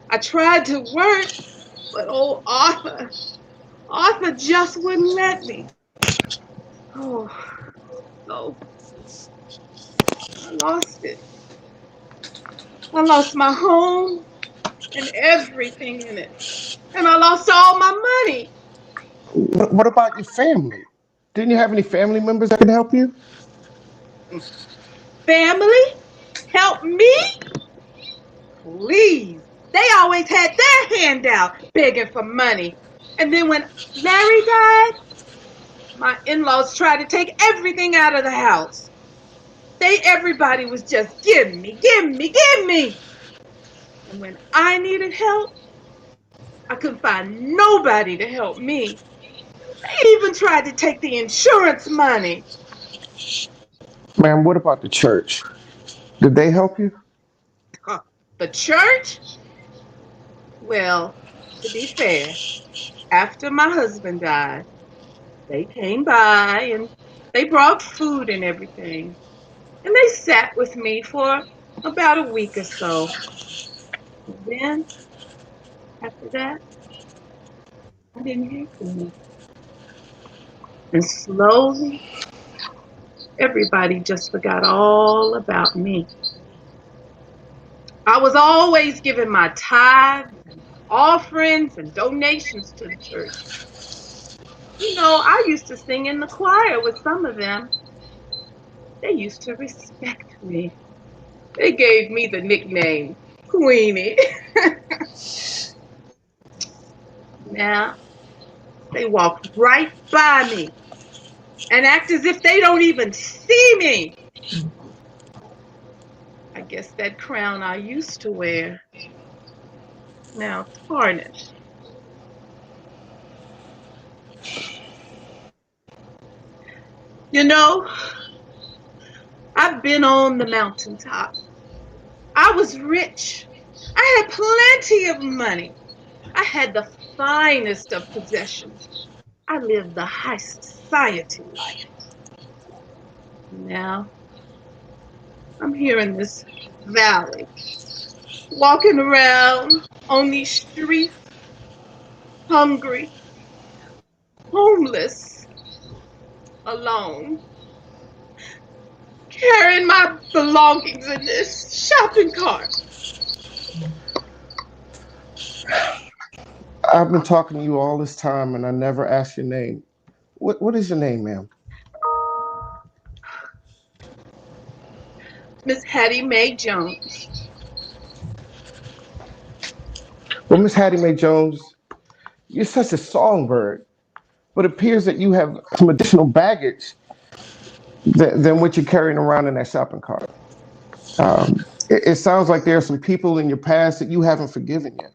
I tried to work, but old Arthur just wouldn't let me. Oh, no. I lost it. I lost my home and everything in it. And I lost all my money. What about your family? Didn't you have any family members that could help you? Family? Help me? Please. They always had their hand out begging for money. And then when Larry died, my in-laws tried to take everything out of the house. Everybody was just give me, give me, give me. And when I needed help, I couldn't find nobody to help me. They even tried to take the insurance money. Ma'am, what about the church? Did they help you? The church? Well, to be fair, after my husband died, they came by and they brought food and everything. And they sat with me for about a week or so. And then, after that, I didn't hear from them. And slowly, everybody just forgot all about me. I was always giving my tithes and offerings and donations to the church. You know, I used to sing in the choir with some of them. They used to respect me. They gave me the nickname Queenie. Now, they walk right by me and act as if they don't even see me. I guess that crown I used to wear now tarnished. You know, I've been on the mountaintop. I was rich. I had plenty of money. I had the finest of possessions. I lived the high society life. Now, I'm here in this valley, walking around on these streets, hungry, homeless, alone, carrying my belongings in this shopping cart. I've been talking to you all this time and I never asked your name. What is your name, ma'am? Miss Hattie Mae Jones. Well, Miss Hattie Mae Jones, you're such a songbird, but it appears that you have some additional baggage than what you're carrying around in that shopping cart. It sounds like there are some people in your past that you haven't forgiven yet.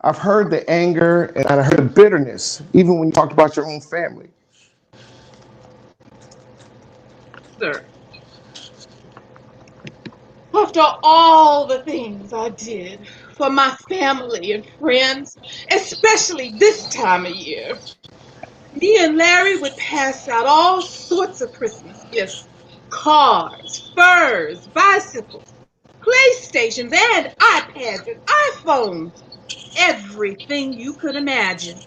I've heard the anger and I heard the bitterness, even when you talked about your own family. Sir, after all the things I did for my family and friends, especially this time of year, me and Larry would pass out all sorts of Christmas gifts: cars, furs, bicycles, PlayStations, and iPads and iPhones. Everything you could imagine.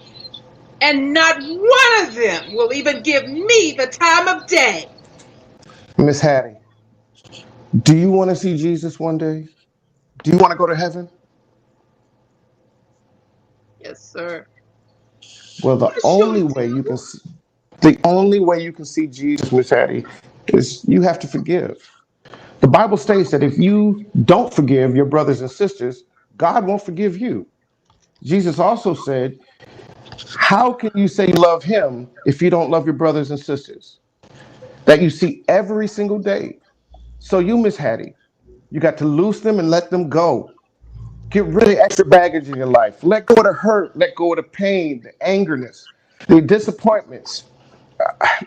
And not one of them will even give me the time of day. Miss Hattie, do you want to see Jesus one day? Do you want to go to heaven? Yes, sir. Well, I sure do. the only way you can see Jesus, Miss Hattie, is you have to forgive. The Bible states that if you don't forgive your brothers and sisters, God won't forgive you. Jesus also said, how can you say you love him if you don't love your brothers and sisters that you see every single day? So you, Miss Hattie, you got to loose them and let them go. Get rid of extra baggage in your life. Let go of the hurt. Let go of the pain, the angerness, the disappointments.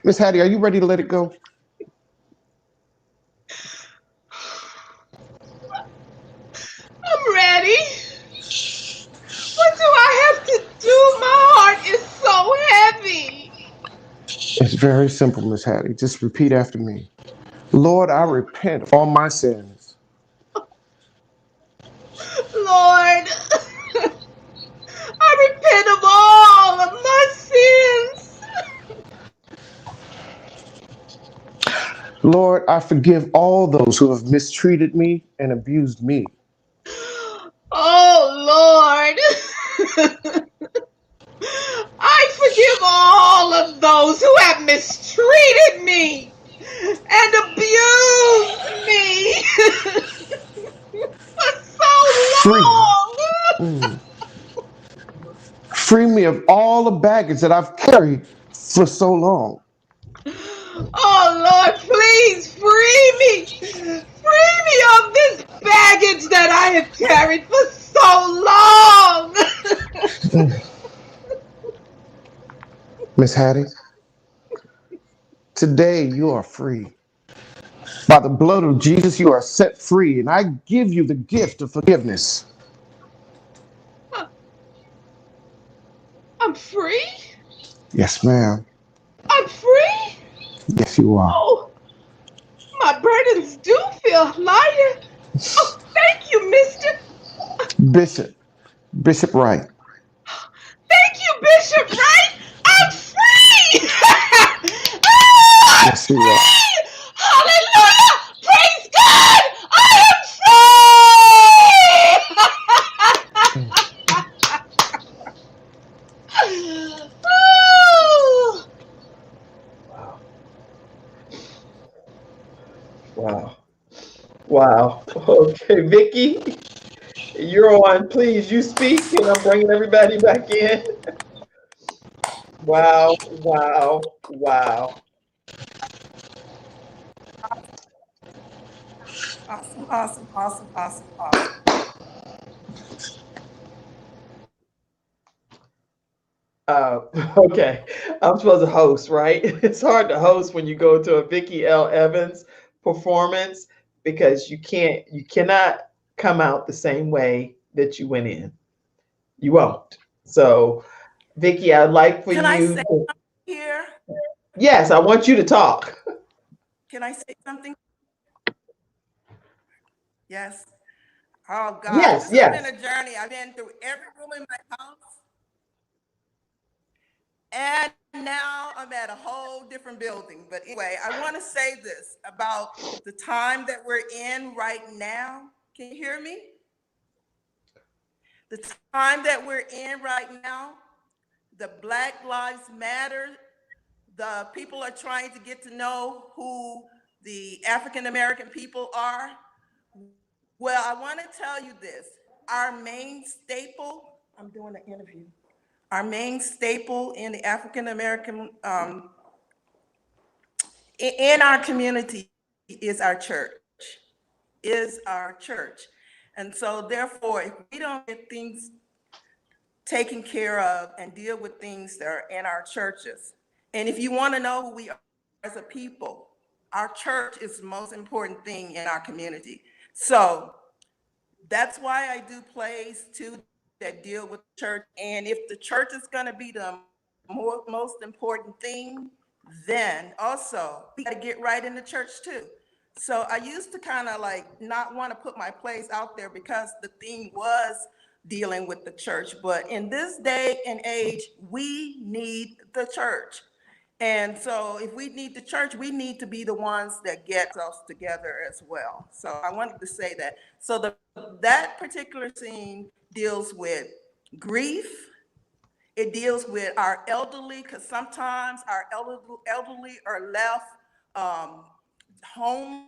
Miss Hattie, are you ready to let it go? I'm ready. What do I have to do? My heart is so heavy. It's very simple, Miss Hattie. Just repeat after me. Lord, I repent of all my sins. Lord, I repent of all of my sins. Lord, I forgive all those who have mistreated me and abused me. Oh, Lord. I forgive me of all the baggage that I've carried for so long. Oh Lord, please free me. Free me of this baggage that I have carried for so long. Miss Hattie, today you are free. By the blood of Jesus, you are set free, and I give you the gift of forgiveness. I'm free? Yes, ma'am. I'm free? Yes, you are. Oh, my burdens do feel lighter. Oh, thank you, mister. Bishop Wright. Thank you, Bishop Wright. I'm free. I'm Yes, you are. free. Hallelujah. Praise God. I am free. Oh. Wow. Wow. Okay, Vicky, you're on. Please, you speak, and I'm bringing everybody back in. Wow. Wow. Wow. Awesome, awesome, awesome, awesome, awesome. Uh, okay, I'm supposed to host, right? It's hard to host when you go to a Vickie L. Evans performance because you cannot come out the same way that you went in. You won't. So, Vicky, I'd like for Can I you say to, something here? yes, I want you to talk. Can I say something? Yes. Oh gosh, Yes, this has yes. been a journey. I've been through every room in my house, and now I'm at a whole different building. But anyway, I want to say this about the time that we're in right now. Can you hear me? The time that we're in right now, the Black Lives Matter, the people are trying to get to know who the African American people are. Well, I want to tell you this. Our main staple, I'm doing an interview. Our main staple in the African American, in our community is our church, And so therefore, if we don't get things taken care of and deal with things that are in our churches, and if you want to know who we are as a people, our church is the most important thing in our community. So that's why I do plays too that deal with church. And if the church is going to be the most important thing, then also we got to get right in the church too. So I used to kind of like not want to put my plays out there because the theme was dealing with the church. But in this day and age, we need the church. And so if we need the church, we need to be the ones that get us together as well. So I wanted to say that. So that particular scene deals with grief. It deals with our elderly, because sometimes our elderly are left homeless.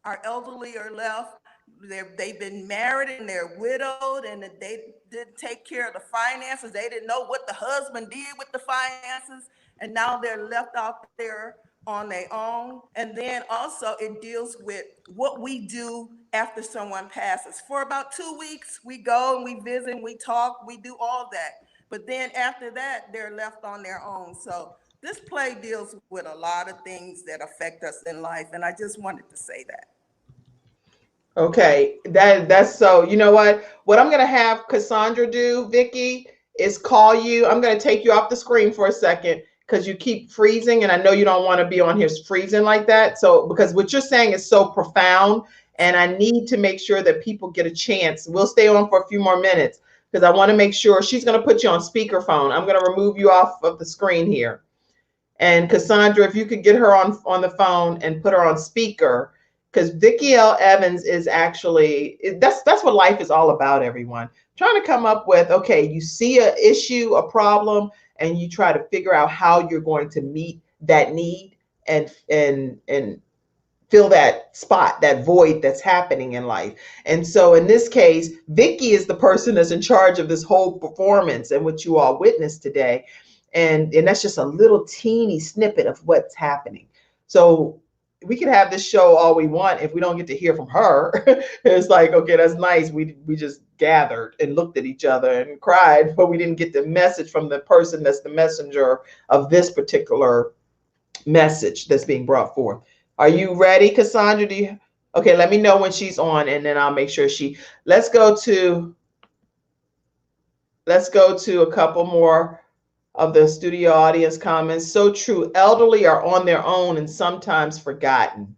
Our elderly are left, they've been married and they're widowed and they didn't take care of the finances. They didn't know what the husband did with the finances. And now they're left out there on their own. And then also it deals with what we do after someone passes. For about 2 weeks, we go and we visit, and we talk, we do all that. But then after that, they're left on their own. So this play deals with a lot of things that affect us in life. And I just wanted to say that. Okay, that's so. You know what? What I'm gonna have Cassandra do, Vicky, is call you. I'm gonna take you off the screen for a second because you keep freezing, and I know you don't want to be on here freezing like that. So because what you're saying is so profound, and I need to make sure that people get a chance. We'll stay on for a few more minutes because I want to make sure she's gonna put you on speakerphone. I'm gonna remove you off of the screen here. And Cassandra, if you could get her on the phone and put her on speaker, because Vickie L. Evans is actually that's what life is all about, everyone. Trying to come up with, okay, you see an issue, a problem, and you try to figure out how you're going to meet that need and fill that spot, that void that's happening in life. And so in this case, Vickie is the person that's in charge of this whole performance and what you all witnessed today. And that's just a little teeny snippet of what's happening. So we can have this show all we want. If we don't get to hear from her, it's like, okay, that's nice. We just gathered and looked at each other and cried, but we didn't get the message from the person that's the messenger of this particular message that's being brought forth. Are you ready, Cassandra? Okay, let me know when she's on, and then I'll make sure let's go to a couple more of the studio audience comments. So true. Elderly are on their own and sometimes forgotten.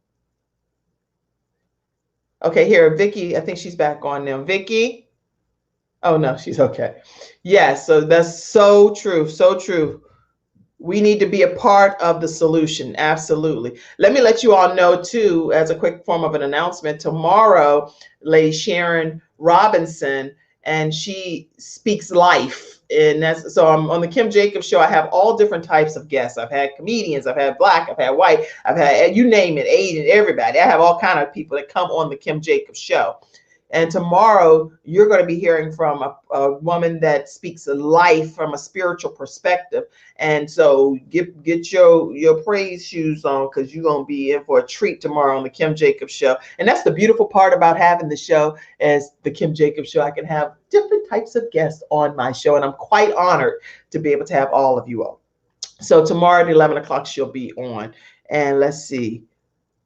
Okay, here, Vickie, I think she's back on now. Vickie? Oh, no, she's okay. Yes, so that's so true. So true. We need to be a part of the solution. Absolutely. Let me let you all know, too, as a quick form of an announcement, tomorrow, Lady Sharon Robinson, and she speaks life. And that's so I'm on the Kim Jacobs show. I have all different types of guests. I've had comedians, I've had Black, I've had white, I've had, you name it, Asian, everybody. I have all kind of people that come on the Kim Jacobs show. And tomorrow you're going to be hearing from a woman that speaks life from a spiritual perspective. And so get your praise shoes on, because you're going to be in for a treat tomorrow on the Kim Jacobs show. And that's the beautiful part about having the show as the Kim Jacobs show. I can have different types of guests on my show, and I'm quite honored to be able to have all of you all. So tomorrow at 11 o'clock she'll be on. And let's see.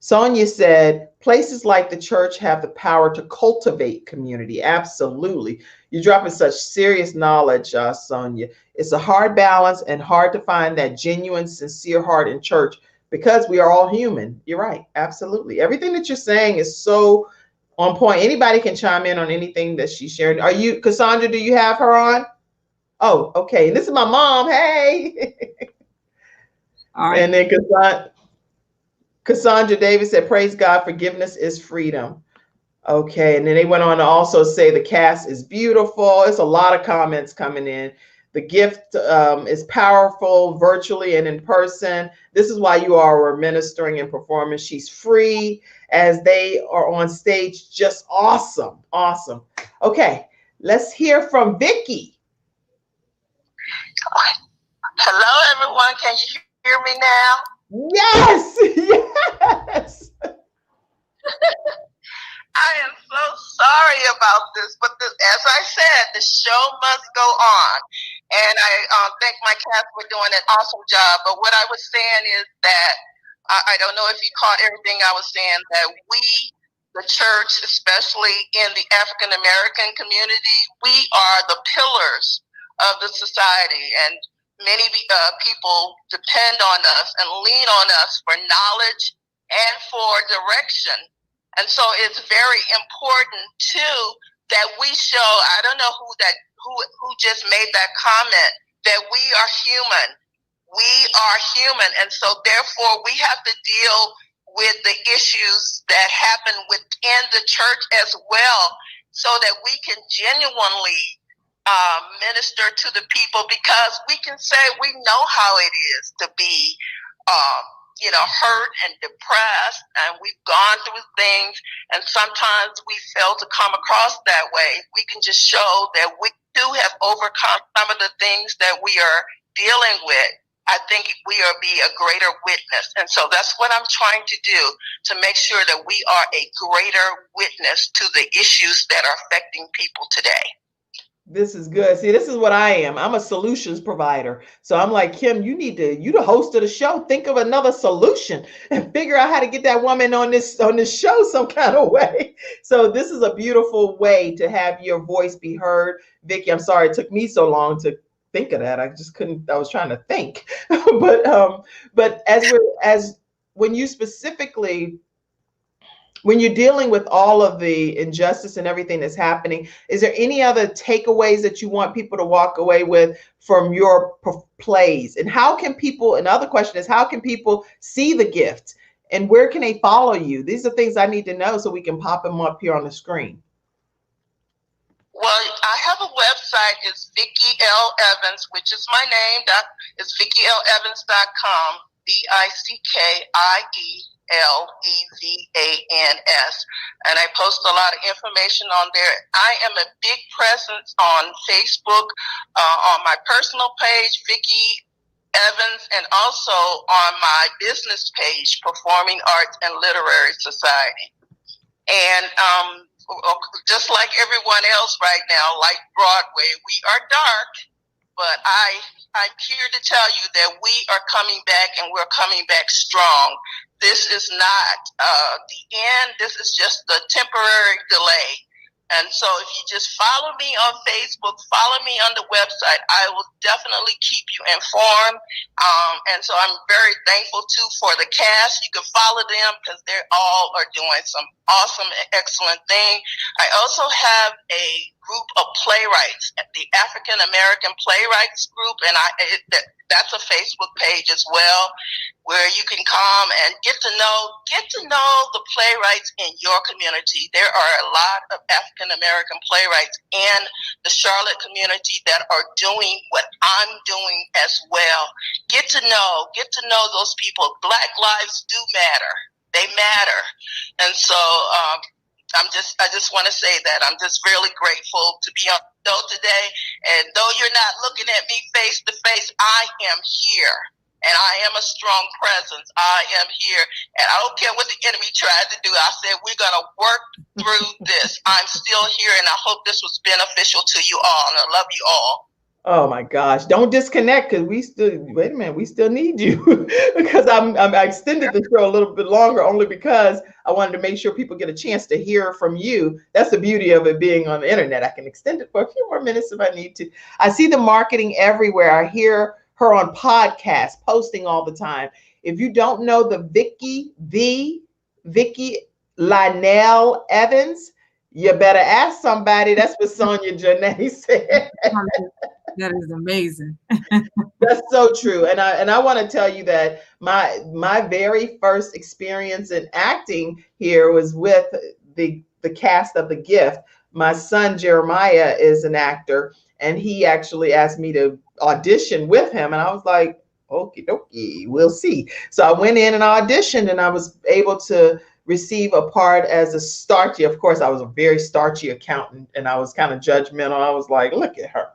Sonia said, places like the church have the power to cultivate community. Absolutely. You're dropping such serious knowledge, Sonia. It's a hard balance and hard to find that genuine, sincere heart in church because we are all human. You're right. Absolutely. Everything that you're saying is so on point. Anybody can chime in on anything that she shared. Are you, Cassandra, do you have her on? Oh, okay. This is my mom. Hey. All right. And then Cassandra Davis said, praise God, forgiveness is freedom. Okay, and then they went on to also say the cast is beautiful. It's a lot of comments coming in. The gift is powerful virtually and in person. This is why you all were ministering and performing. She's free as they are on stage. Just awesome, awesome. Okay, let's hear from Vickie. Hello, everyone. Can you hear me now? Yes, yes. I am so sorry about this, but as I said, the show must go on. And I thank my cast for doing an awesome job. But what I was saying is that, I don't know if you caught everything I was saying, that we, the church, especially in the African American community, we are the pillars of the society. And many people depend on us and lean on us for knowledge and for direction. And so it's very important too that we show, I don't know who just made that comment, that we are human. We are human. And so therefore we have to deal with the issues that happen within the church as well, so that we can genuinely minister to the people, because we can say we know how it is to be hurt and depressed, and we've gone through things, and sometimes we fail to come across that way. We can just show that we do have overcome some of the things that we are dealing with. I think we are be a greater witness. And so that's what I'm trying to do, to make sure that we are a greater witness to the issues that are affecting people today. This is good. See, this is what I am. I'm a solutions provider. So I'm like, Kim, you the host of the show. Think of another solution and figure out how to get that woman on this show some kind of way. So this is a beautiful way to have your voice be heard. Vickie, I'm sorry it took me so long to think of that. I just couldn't. I was trying to think. but when you specifically, when you're dealing with all of the injustice and everything that's happening, is there any other takeaways that you want people to walk away with from your plays? And how can people, another question is, how can people see the gift and where can they follow you? These are things I need to know so we can pop them up here on the screen. Well, I have a website. It's Vickie L. Evans, which is my name. It's VickieLEvans.com. VickieLevans. And I post a lot of information on there. I am a big presence on Facebook, on my personal page, Vickie Evans, and also on my business page, Performing Arts and Literary Society. And just like everyone else right now, like Broadway, we are dark, but I'm here to tell you that we are coming back, and we're coming back strong. This is not the end. This is just a temporary delay. And so if you just follow me on Facebook, follow me on the website, I will definitely keep you informed. And so I'm very thankful, too, for the cast. You can follow them because they all are doing some awesome and excellent thing. I also have a group of playwrights, the African American Playwrights Group, and that's a Facebook page as well, where you can come and get to know the playwrights in your community. There are a lot of African American playwrights in the Charlotte community that are doing what I'm doing as well. Get to know those people. Black lives do matter. They matter. And so I just want to say that I'm just really grateful to be on the show today. And though you're not looking at me face to face, I am here. And I am a strong presence. I am here. And I don't care what the enemy tried to do. I said, we're going to work through this. I'm still here, and I hope this was beneficial to you all. And I love you all. Oh my gosh, don't disconnect, because we still need you. Because I extended the show a little bit longer only because I wanted to make sure people get a chance to hear from you. That's the beauty of it being on the internet. I can extend it for a few more minutes if I need to. I see the marketing everywhere. I hear her on podcasts, posting all the time. If you don't know the Vickie Lionel Evans, you better ask somebody. That's what Sonia Janae said. That is amazing. That's so true. And I want to tell you that my very first experience in acting here was with the cast of The Gift. My son Jeremiah is an actor, and he actually asked me to audition with him, and I was like, okie dokie, we'll see. So I went in and auditioned, and I was able to receive a part as a starchy. Of course, I was a very starchy accountant, and I was kind of judgmental. I was like, look at her.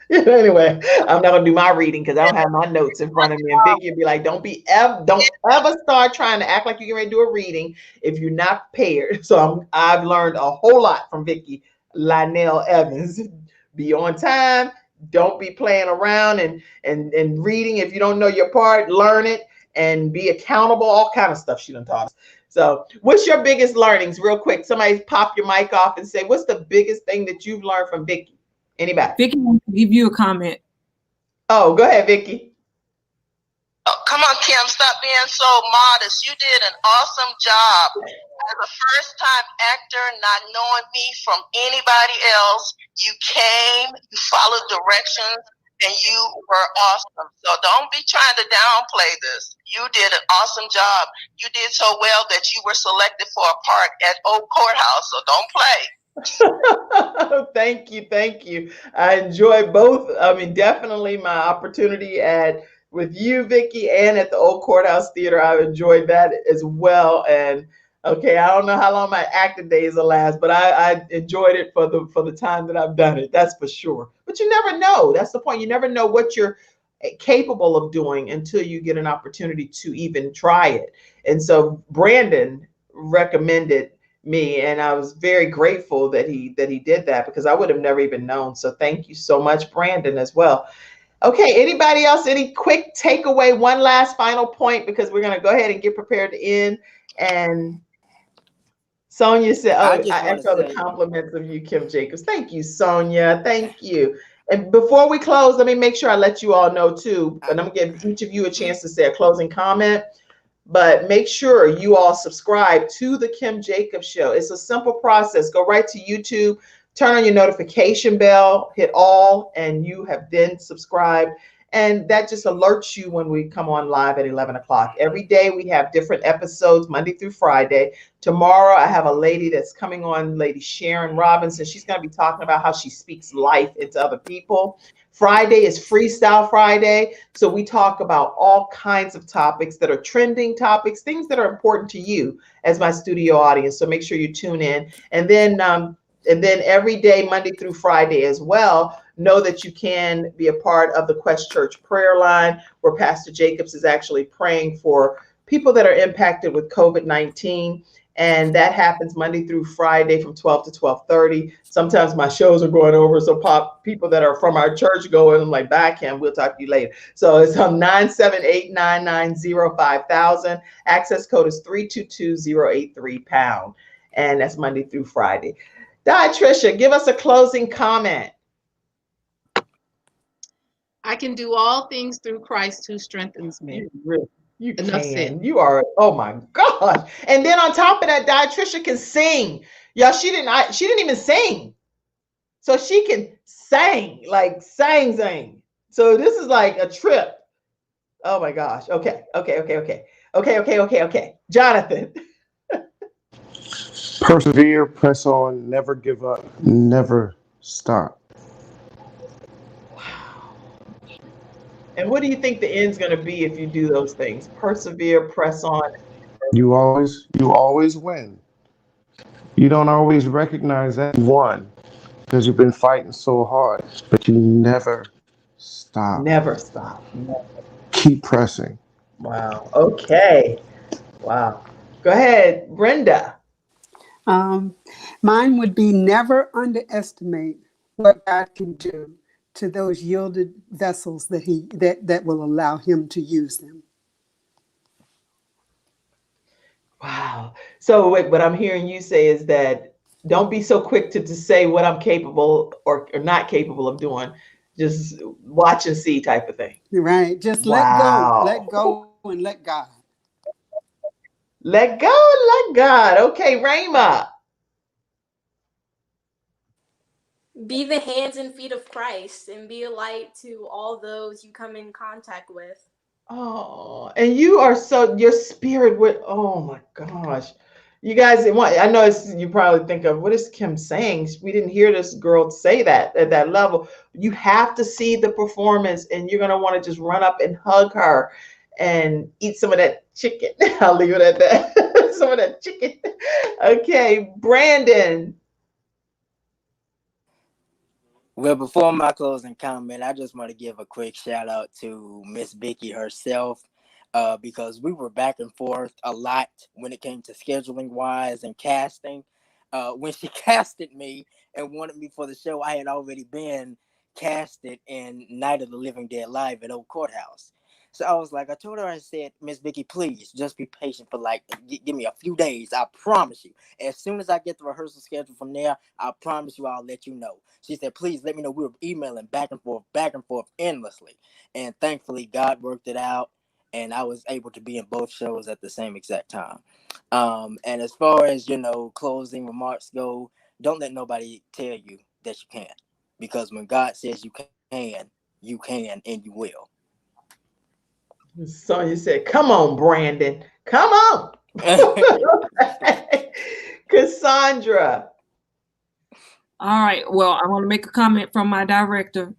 Anyway, I'm not gonna do my reading because I don't have my notes in front of me. And Vickie would be like, don't ever start trying to act like you're ready to do a reading if you're not prepared. So I've learned a whole lot from Vickie Lionel Evans. Be on time. Don't be playing around and reading. If you don't know your part, learn it and be accountable. All kind of stuff she done taught us. So what's your biggest learnings? Real quick, somebody pop your mic off and say, what's the biggest thing that you've learned from Vickie? Anybody? Vickie wants to give you a comment. Oh, go ahead, Vickie. Oh, come on, Kim, stop being so modest. You did an awesome job. As a first-time actor, not knowing me from anybody else, you came, you followed directions, and you were awesome. So don't be trying to downplay this. You did an awesome job. You did so well that you were selected for a part at Old Courthouse, so don't play. Thank you. I enjoy both. I mean, definitely my opportunity with you, Vickie, and at the Old Courthouse Theater. I've enjoyed that as well. And okay, I don't know how long my acting days will last, but I enjoyed it for the time that I've done it. That's for sure. But you never know. That's the point. You never know what you're capable of doing until you get an opportunity to even try it. And so Brandon recommended me, and I was very grateful that he did that, because I would have never even known. So thank you so much, Brandon, as well. Okay, anybody else, any quick takeaway, one last final point, because we're going to go ahead and get prepared to end. And Sonia said, I echo the compliments of you, Kim Jacobs. Thank you, Sonia. Thank you. And before we close, let me make sure I let you all know too, and I'm going to give each of you a chance to say a closing comment. But make sure you all subscribe to the Kim Jacobs Show. It's a simple process. Go right to YouTube, turn on your notification bell, hit all, and you have been subscribed. And that just alerts you when we come on live at 11 o'clock. Every day we have different episodes, Monday through Friday. Tomorrow I have a lady that's coming on, Lady Sharon Robinson. She's going to be talking about how she speaks life into other people. Friday is Freestyle Friday. So we talk about all kinds of topics that are trending topics, things that are important to you as my studio audience. So make sure you tune in. And then every day, Monday through Friday as well, know that you can be a part of the Quest Church prayer line, where Pastor Jacobs is actually praying for people that are impacted with COVID-19. And that happens Monday through Friday from 12 to 12:30. Sometimes my shows are going over, so people that are from our church go and I'm like, bye, Kim, we'll talk to you later. So it's on 978-990-5000. Access code is 322083#. And that's Monday through Friday. Tricia, give us a closing comment. I can do all things through Christ who strengthens me. You Enough can. said. You are. Oh my gosh! And then on top of that, Tricia can sing. Y'all, she didn't even sing, so she can sing like sing. So this is like a trip. Oh my gosh. Okay. Jonathan. Persevere, press on, never give up, never stop. And what do you think the end's going to be if you do those things? Persevere, press on. You always win. You don't always recognize that you won because you've been fighting so hard, but you never stop. Never stop. Keep pressing. Wow. Okay. Wow. Go ahead, Brenda. Mine would be never underestimate what God can do to those yielded vessels that will allow him to use them. Wow. So what I'm hearing you say is that don't be so quick to say what I'm capable or not capable of doing. Just watch and see type of thing. Right. Just Wow. let go and let God. Let go, let God. Okay, Rhema. Be the hands and feet of Christ and be a light to all those you come in contact with. Oh, and you are your spirit would, oh my gosh. You guys, I know you probably think of, what is Kim saying? We didn't hear this girl say that at that level. You have to see the performance and you're going to want to just run up and hug her and eat some of that chicken. I'll leave it at that. Some of that chicken. Okay, Brandon. Well, before my closing comment, I just want to give a quick shout out to Miss Vicky herself, because we were back and forth a lot when it came to scheduling wise and casting. When she casted me and wanted me for the show, I had already been casted in Night of the Living Dead Live at Old Courthouse. So I was like, I told her, I said, Miss Vicky, please just be patient for give me a few days. I promise you. As soon as I get the rehearsal schedule from there, I promise you I'll let you know. She said, please let me know. We were emailing back and forth endlessly. And thankfully, God worked it out. And I was able to be in both shows at the same exact time. And as far as, closing remarks go, don't let nobody tell you that you can't. Because when God says you can and you will. Sonya said, come on, Brandon. Come on. Cassandra. All right. Well, I want to make a comment from my director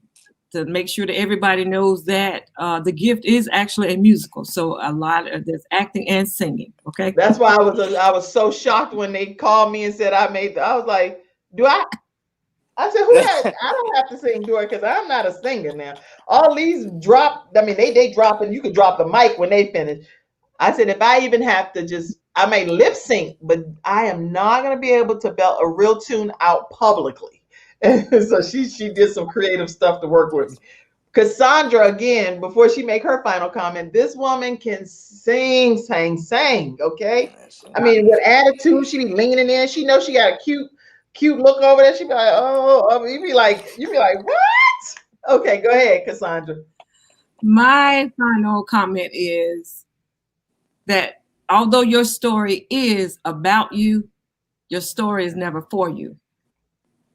to make sure that everybody knows that the gift is actually a musical. So a lot of there's acting and singing. Okay. That's why I was so shocked when they called me and said I was like, do I? I said, who that? I don't have to sing, do it, because I'm not a singer now. All these drop, they drop and you could drop the mic when they finish. I said, if I even have to I may lip sync, but I am not going to be able to belt a real tune out publicly. And so she did some creative stuff to work with me. Cassandra, again, before she make her final comment, this woman can sing, okay? With attitude, she be leaning in. She knows she got a cute look over there. She be like, oh, you be like, what? Okay, go ahead, Cassandra. My final comment is that although your story is about you, your story is never for you.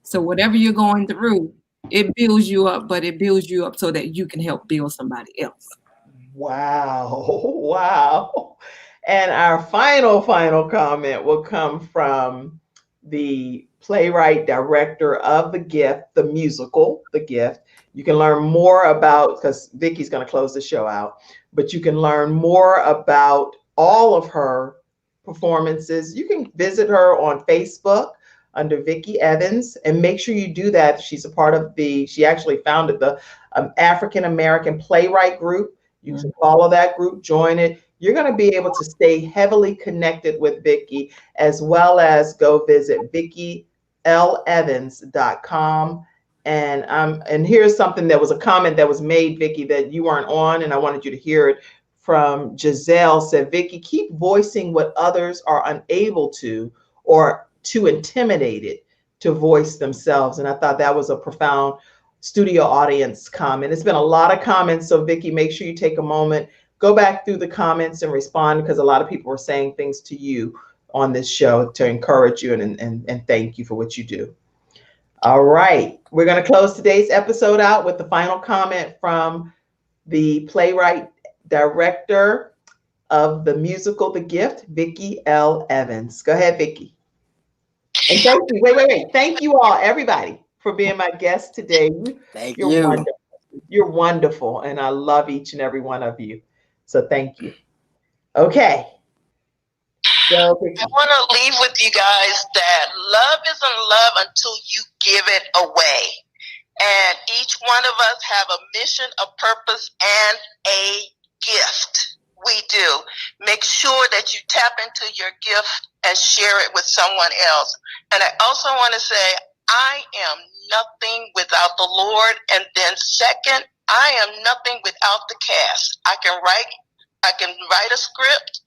So whatever you're going through, it builds you up, but it builds you up so that you can help build somebody else. Wow. Wow. And our final comment will come from the playwright director of The Gift, the musical, The Gift. You can learn more about, because Vicky's going to close the show out, but you can learn more about all of her performances. You can visit her on Facebook under Vickie Evans, and make sure you do that. She's a part of she actually founded the African American Playwright Group. You can follow that group, join it. You're going to be able to stay heavily connected with Vickie, as well as go visit VickieLEvans.com. And here's something that was a comment that was made, Vickie, that you weren't on, and I wanted you to hear it from Giselle. Said, Vickie, keep voicing what others are unable to, or too intimidated to voice themselves. And I thought that was a profound studio audience comment. It's been a lot of comments. So Vickie, make sure you take a moment, go back through the comments and respond, because a lot of people were saying things to you on this show to encourage you and thank you for what you do. All right. We're going to close today's episode out with the final comment from the playwright director of the musical, The Gift, Vickie L. Evans. Go ahead, Vickie. And thank you. Wait. Thank you all, everybody, for being my guest today. Thank You're you. Wonderful. You're wonderful, and I love each and every one of you. So thank you. Okay. I want to leave with you guys that love isn't love until you give it away. And each one of us have a mission, a purpose, and a gift. We do. Make sure that you tap into your gift and share it with someone else. And I also want to say, I am nothing without the Lord. And then second, I am nothing without the cast. I can write a script,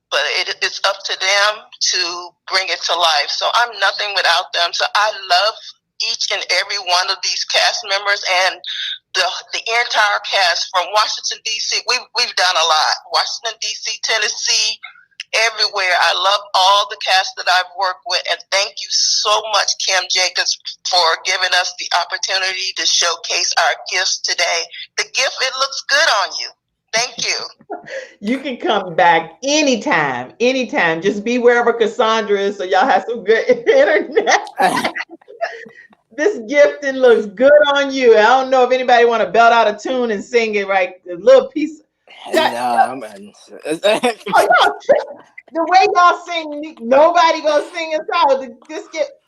but it's up to them to bring it to life. So I'm nothing without them. So I love each and every one of these cast members and the entire cast from Washington, D.C. We've done a lot. Washington, D.C., Tennessee, everywhere. I love all the cast that I've worked with. And thank you so much, Kim Jacobs, for giving us the opportunity to showcase our gifts today. The gift, it looks good on you. Thank you. You can come back anytime. Just be wherever Cassandra is so y'all have some good internet. This gifting looks good on you. I don't know if anybody want to belt out a tune and sing it, right? A little piece. No, man. The way y'all sing, nobody gonna sing us out. Just get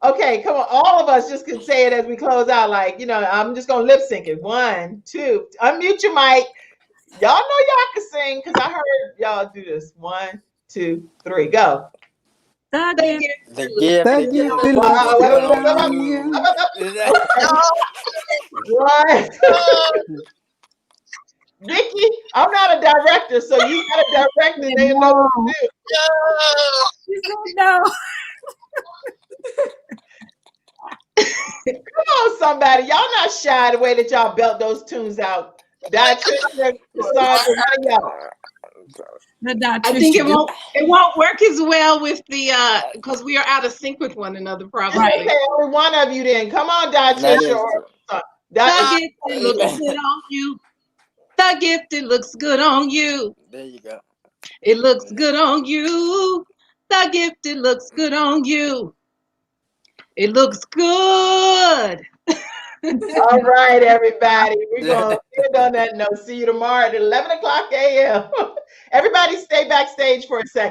okay. Come on, all of us just can say it as we close out. Like, I'm just gonna lip sync it. 1, 2. Unmute your mic. Y'all know y'all can sing because I heard y'all do this. 1, 2, 3, go. The gift. Vickie, I'm not a director, so you got to direct me. They know what to do. No. Come on, somebody. Y'all not shy the way that y'all belt those tunes out. I think it won't work as well with the because we are out of sync with one another, probably. Right. Okay, only one of you then. Come on, Datricia. The gift, it looks good on you. The gift, it looks good on you. There you go. It looks good on you. The gift, it looks good on you. It looks good. All right, everybody. We're going to end on that note. See you tomorrow at 11 o'clock a.m. Everybody stay backstage for a second.